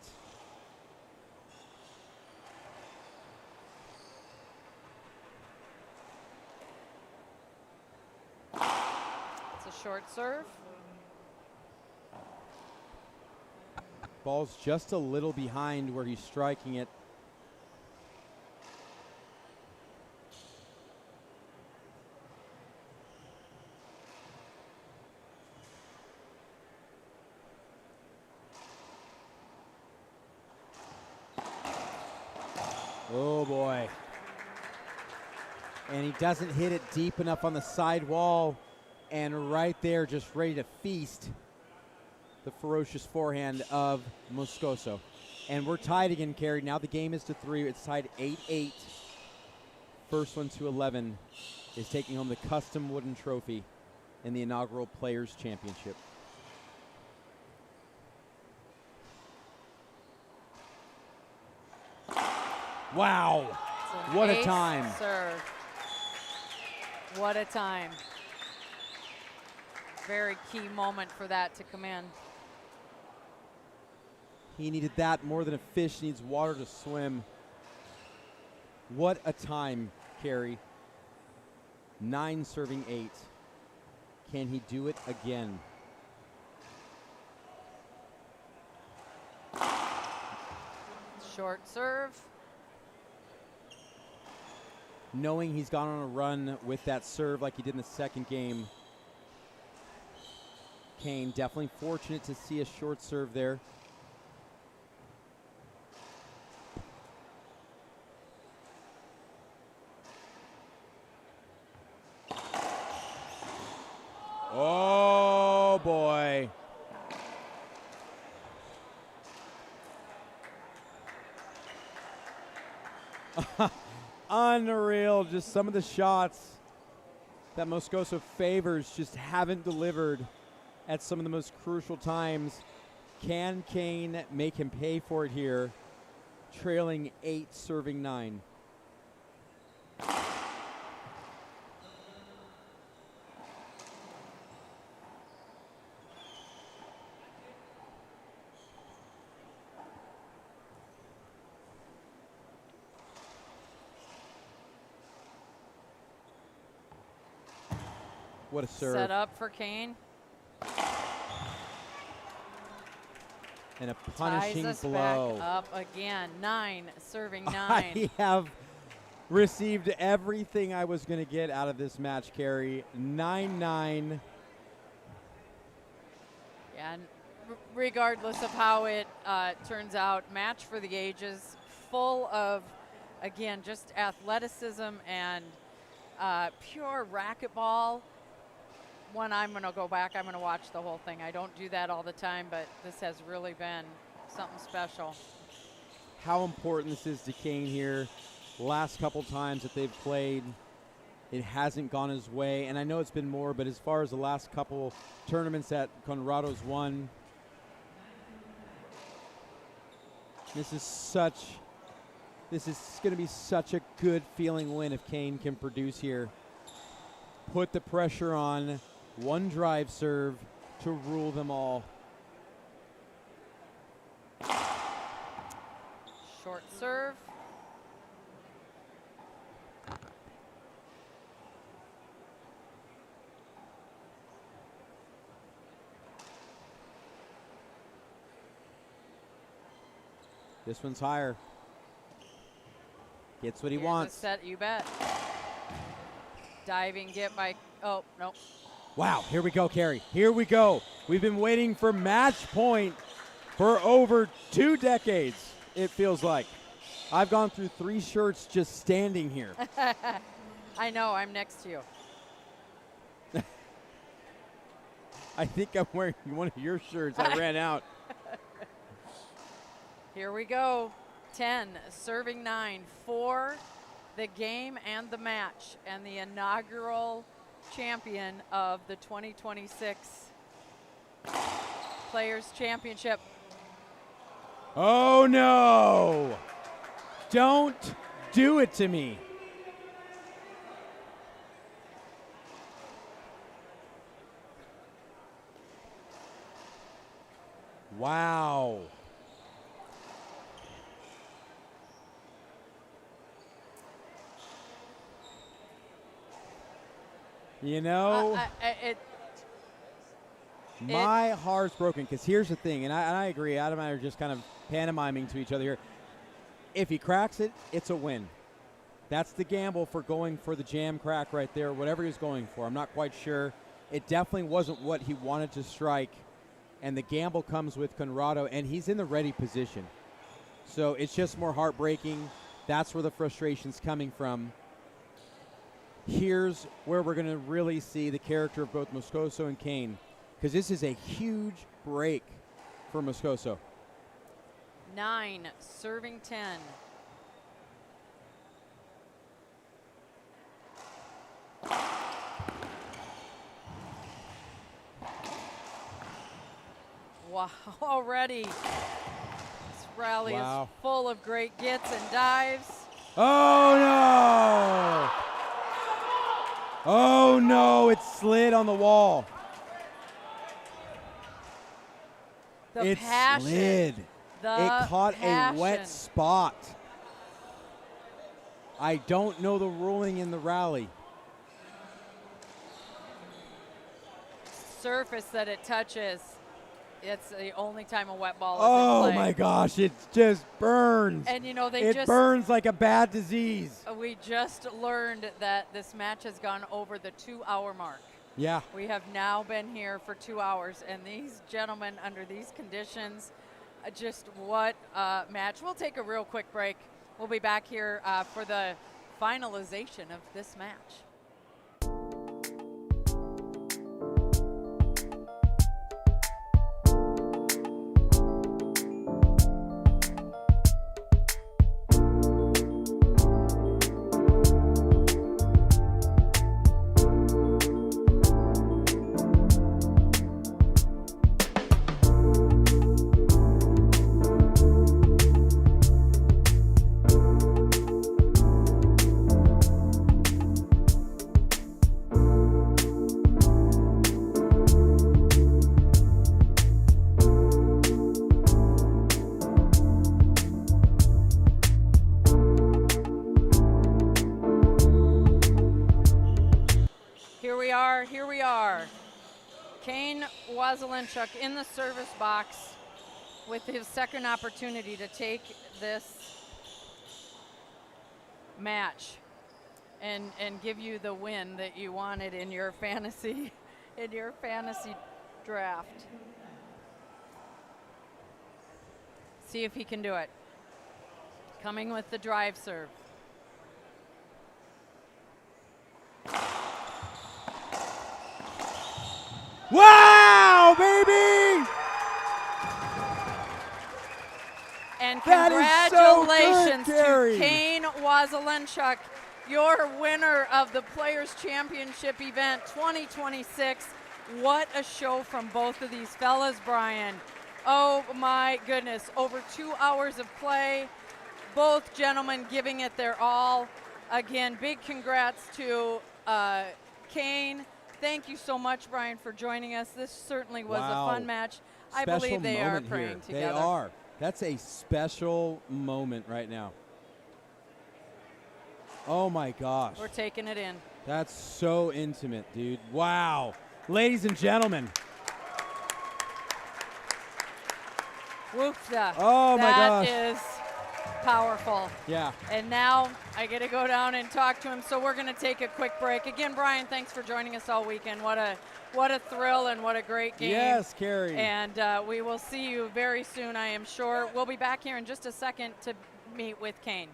Speaker 2: It's a short serve.
Speaker 3: Ball's just a little behind where he's striking it. Oh boy. And he doesn't hit it deep enough on the side wall. And right there, just ready to feast the ferocious forehand of Moscoso. And we're tied again, Carrie. Now the game is to 3. It's tied 8-8. First one to 11 is taking home the custom wooden trophy in the inaugural Players' Championship. Wow. What a time.
Speaker 2: Serve. What a time. Very key moment for that to come in.
Speaker 3: He needed that more than a fish needs water to swim. What a time, Carrie. 9 serving 8. Can he do it again?
Speaker 2: Short serve.
Speaker 3: Knowing he's gone on a run with that serve like he did in the second game. Kane definitely fortunate to see a short serve there. Oh boy. Unreal. Just some of the shots that Moscoso favors just haven't delivered at some of the most crucial times. Can Kane make him pay for it here? Trailing 8, serving 9. What a serve.
Speaker 2: Set up for Kane.
Speaker 3: And a punishing
Speaker 2: Ties us
Speaker 3: blow.
Speaker 2: back up again. 9, serving 9.
Speaker 3: I have received everything I was going to get out of this match, Carrie. 9-9.
Speaker 2: Yeah, and regardless of how it turns out, match for the ages, full of, again, just athleticism and pure racquetball. When I'm going to go back, I'm going to watch the whole thing. I don't do that all the time, but this has really been something special.
Speaker 3: How important this is to Kane here. Last couple times that they've played, it hasn't gone his way. And I know it's been more, but as far as the last couple tournaments that Conrado's won, this is going to be such a good feeling win if Kane can produce here. Put the pressure on. One drive serve to rule them all.
Speaker 2: Short serve.
Speaker 3: This one's higher. Gets what he
Speaker 2: Here's
Speaker 3: wants.
Speaker 2: a set, you bet. Diving get by, oh, nope.
Speaker 3: Wow, here we go, Carrie. Here we go. We've been waiting for match point for over 2 decades, it feels like. I've gone through 3 shirts just standing here.
Speaker 2: I know, I'm next to you.
Speaker 3: I think I'm wearing one of your shirts. I ran out.
Speaker 2: Here we go. 10, serving 9 for the game and the match, and the inaugural champion of the 2026 Players Championship.
Speaker 3: Oh, no. Don't do it to me. Wow. You know, My heart's broken because here's the thing, and I agree. Adam and I are just kind of pantomiming to each other here. If he cracks it, it's a win. That's the gamble for going for the jam crack right there, whatever he's going for. I'm not quite sure. It definitely wasn't what he wanted to strike, and the gamble comes with Conrrado, and he's in the ready position. So it's just more heartbreaking. That's where the frustration's coming from. Here's where we're going to really see the character of both Moscoso and KANE, because this is a huge break for Moscoso.
Speaker 2: 9, serving 10. Wow, already this rally is full of great gets and dives.
Speaker 3: Oh no! Oh no, it slid on the wall.
Speaker 2: The passion.
Speaker 3: Slid.
Speaker 2: The
Speaker 3: it caught
Speaker 2: passion.
Speaker 3: a wet spot. I don't know the ruling in the rally.
Speaker 2: Surface that it touches, it's the only time a wet ball is
Speaker 3: Oh
Speaker 2: in play.
Speaker 3: my gosh, it just burns.
Speaker 2: And you know,
Speaker 3: it burns like a bad disease.
Speaker 2: We just learned that this match has gone over the 2-hour mark.
Speaker 3: Yeah.
Speaker 2: We have now been here for 2 hours, and these gentlemen under these conditions, just what a match. We'll take a real quick break. We'll be back here for the finalization of this match. Here we are. KANE Waselencchuk in the service box with his second opportunity to take this match and give you the win that you wanted in your fantasy draft. See if he can do it. Coming with the drive serve.
Speaker 3: Wow, baby!
Speaker 2: And
Speaker 3: that
Speaker 2: congratulations
Speaker 3: is so good,
Speaker 2: to KANE Waselencchuk, your winner of the Players Championship event 2026. What a show from both of these fellas, Brian. Oh my goodness, over 2 hours of play, both gentlemen giving it their all. Again, big congrats to KANE. Thank you so much, Brian, for joining us. This certainly was a fun match. I believe they are praying together.
Speaker 3: They are. That's a special moment right now. Oh my gosh.
Speaker 2: We're taking it in.
Speaker 3: That's so intimate, dude. Wow. Ladies and gentlemen.
Speaker 2: Woofda.
Speaker 3: Oh my gosh.
Speaker 2: That is powerful.
Speaker 3: Yeah.
Speaker 2: And now I get to go down and talk to him, so we're going to take a quick break. Again, Brian, thanks for joining us all weekend. What a thrill and what a great game.
Speaker 3: Yes, Carrie.
Speaker 2: And we will see you very soon, I am sure. We'll be back here in just a second to meet with KANE.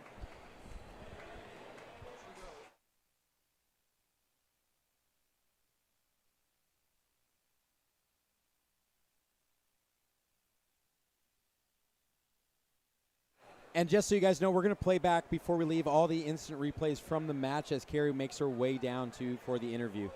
Speaker 3: And just so you guys know, we're going to play back before we leave all the instant replays from the match as Carrie makes her way down for the interview.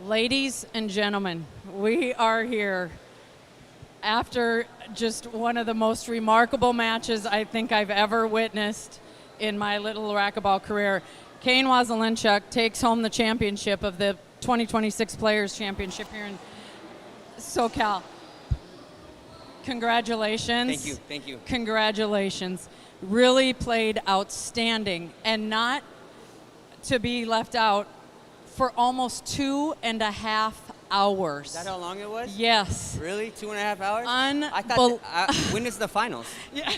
Speaker 2: Ladies and gentlemen, we are here after just one of the most remarkable matches I think I've ever witnessed in my little racquetball career. KANE WASELENCHUK takes home the championship of the 2026 Players Championship here in SoCal. Congratulations.
Speaker 6: Thank you, thank you.
Speaker 2: Congratulations. Really played outstanding, and not to be left out, for almost 2.5 hours.
Speaker 6: Is that how long it was?
Speaker 2: Yes.
Speaker 6: Really? 2.5 hours? I
Speaker 2: Unbelievable.
Speaker 6: thought, when is the finals?
Speaker 2: Yeah.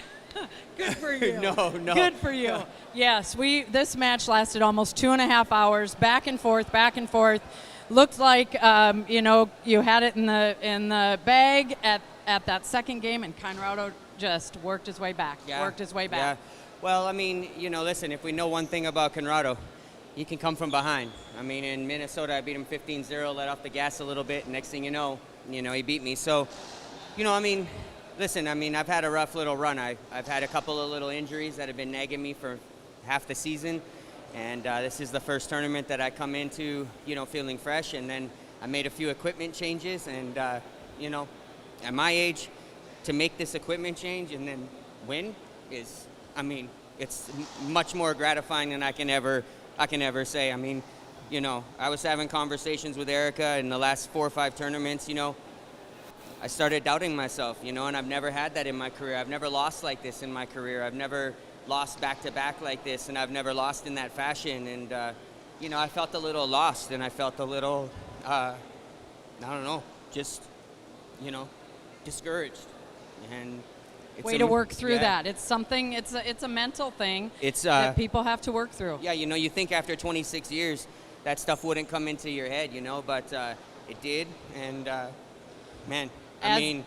Speaker 2: Good for you.
Speaker 6: No.
Speaker 2: Good for you. Yes, this match lasted almost 2.5 hours, back and forth, back and forth. Looked like you had it in the bag at that second game, and Conrrado just worked his way back.
Speaker 6: Yeah. Well, I mean, listen, if we know one thing about Conrrado, he can come from behind. I mean, in Minnesota, I beat him 15-0, let off the gas a little bit, and next thing you know, he beat me. So, I mean, listen, I mean, I've had a rough little run. I've had a couple of little injuries that have been nagging me for half the season, and this is the first tournament that I come into, feeling fresh, and then I made a few equipment changes, and, at my age, to make this equipment change and then win is, I mean, it's much more gratifying than I can ever say. I mean, I was having conversations with Erica in the last 4 or 5 tournaments, I started doubting myself, and I've never had that in my career. I've never lost like this in my career. I've never lost back-to-back like this, and I've never lost in that fashion. And, I felt a little lost, and I felt a little, I don't know, just, discouraged. And it's
Speaker 2: way to work through that. It's something, it's a mental thing that people have to work through.
Speaker 6: Yeah, you think after 26 years that stuff wouldn't come into your head, but it did. And, man, I mean,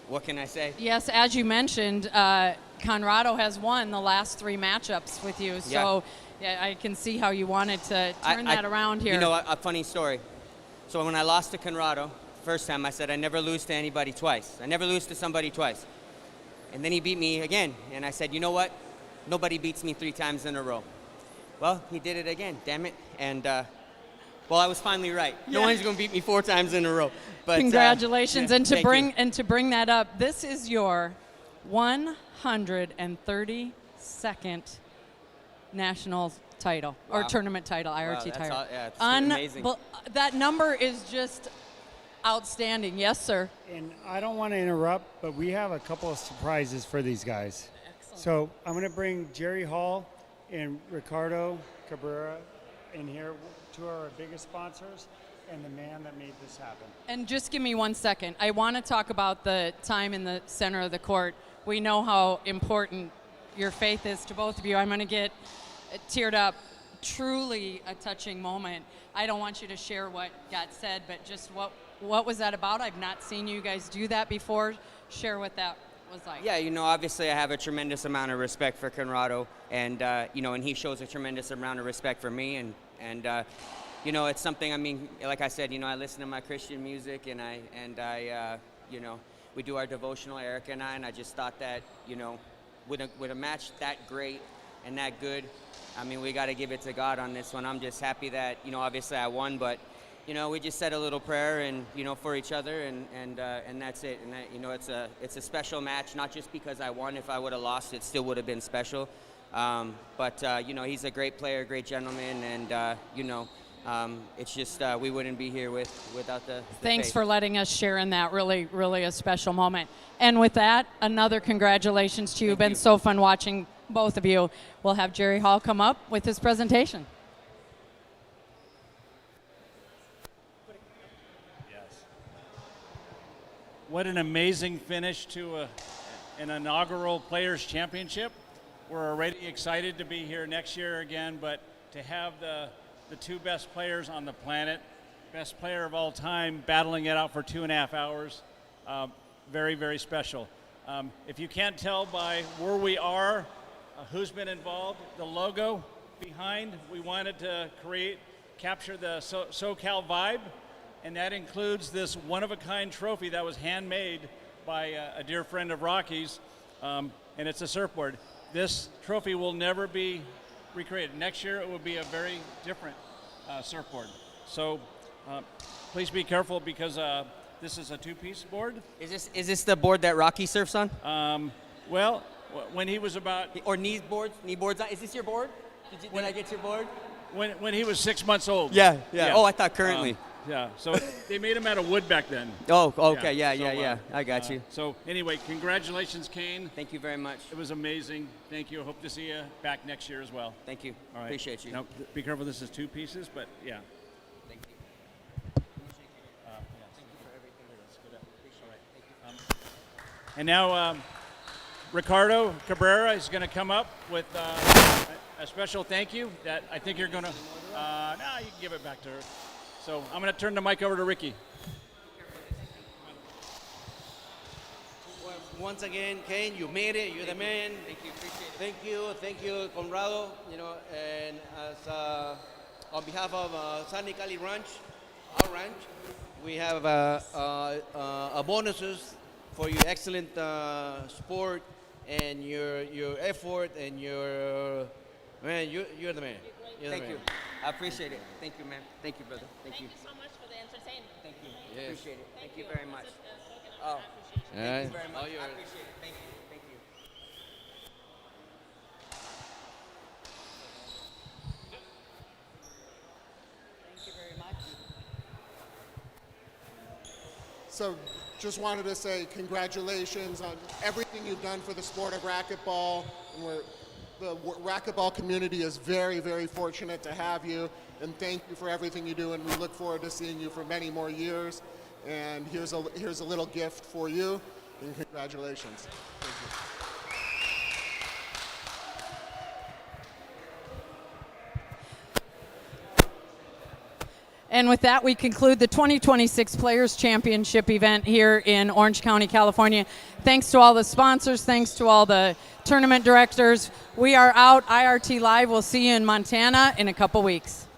Speaker 6: what can I say?
Speaker 2: Yes, as you mentioned, Conrrado has won the last 3 matchups with you. So yeah, I can see how you wanted to turn that around here.
Speaker 6: A funny story. So when I lost to Conrrado, first time I said I never lose to anybody twice. I never lose to somebody twice. And then he beat me again. And I said, you know what? Nobody beats me 3 times in a row. Well, he did it again, damn it. And, I was finally right. No one's going to beat me 4 times in a row. But
Speaker 2: congratulations. And to bring that up, this is your 132nd national title or tournament title, IRT title.
Speaker 6: It's amazing.
Speaker 2: That number is just outstanding. Yes, sir.
Speaker 7: And I don't want to interrupt, but we have a couple of surprises for these guys.
Speaker 2: Excellent.
Speaker 7: So I'm going to bring Jerry Hall and Ricardo Cabrera in here, 2 of our biggest sponsors, and the man that made this happen.
Speaker 2: And just give me 1 second. I want to talk about the time in the center of the court. We know how important your faith is to both of you. I'm going to get teared up. Truly a touching moment. I don't want you to share what got said, but just what was that about? I've not seen you guys do that before. Share what that was like.
Speaker 6: Yeah, obviously I have a tremendous amount of respect for Conrrado, and and he shows a tremendous amount of respect for me, and it's something. I mean, like I said, I listen to my Christian music, and I we do our devotional, Erica and I just thought that with a match that great and that good, I mean, we got to give it to God on this one. I'm just happy that obviously I won, but we just said a little prayer and for each other, and that's it. And it's a special match, not just because I won. If I would have lost, it still would have been special. But he's a great player, great gentleman, and it's just we wouldn't be here without the
Speaker 2: Thanks
Speaker 6: faith.
Speaker 2: for letting us share in that. Really, really a special moment. And with that, another congratulations to you. Been so fun watching both of you. We'll have Jerry Hall come up with his presentation.
Speaker 8: What an amazing finish to an inaugural Players Championship. We're already excited to be here next year again, but to have the 2 best players on the planet, best player of all time, battling it out for 2.5 hours, very, very special. If you can't tell by where we are, who's been involved, the logo behind, we wanted to capture the SoCal vibe. And that includes this one-of-a-kind trophy that was handmade by a dear friend of Rocky's, and it's a surfboard. This trophy will never be recreated. Next year, it will be a very different surfboard. So Please be careful because this is a two-piece board.
Speaker 6: Is this the board that Rocky surfs on?
Speaker 8: Well, when he was about
Speaker 6: Or knee boards? Knee boards? Is this your board? Did I get your board?
Speaker 8: when he was 6 months old.
Speaker 6: Yeah. Oh, I thought currently.
Speaker 8: Yeah. So they made him out of wood back then.
Speaker 6: Oh, okay. Yeah.
Speaker 8: So,
Speaker 6: I got you.
Speaker 8: So anyway, congratulations, Kane.
Speaker 6: Thank you very much.
Speaker 8: It was amazing. Thank you. Hope to see you back next year as well.
Speaker 6: Thank you.
Speaker 8: All right.
Speaker 6: Appreciate you.
Speaker 8: Now, be careful. This is two pieces, but yeah.
Speaker 6: Thank you.
Speaker 8: And now Ricardo Cabrera is going to come up with a special thank you that I think you're going to. No, you can give it back to her. So I'm going to turn the mic over to Ricky.
Speaker 9: Well, once again, Kane, you made it. You're the man.
Speaker 6: Thank you. Appreciate it.
Speaker 9: Thank you, Conrrado. You know, and as on behalf of Sunny Cali Ranch, our ranch, we have a bonuses for your excellent sport and your effort and your man. You're the man.
Speaker 6: Thank you. I appreciate it. Thank you, man. Thank you, brother. Thank you.
Speaker 10: Thank you so much for the entertainment.
Speaker 6: Thank you.
Speaker 9: Yes.
Speaker 6: Appreciate it. Thank you very much.
Speaker 10: Oh.
Speaker 6: Thank you very much.
Speaker 9: All yours.
Speaker 6: I appreciate it. Thank you. Thank you.
Speaker 10: Thank you very much.
Speaker 11: So just wanted to say congratulations on everything you've done for the sport of racquetball. And the racquetball community is very, very fortunate to have you. And thank you for everything you do. And we look forward to seeing you for many more years. And here's a little gift for you. And congratulations. Thank you.
Speaker 2: And with that, we conclude the 2026 Players Championship event here in Orange County, California. Thanks to all the sponsors. Thanks to all the tournament directors. We are out. IRT Live. We'll see you in Montana in a couple weeks.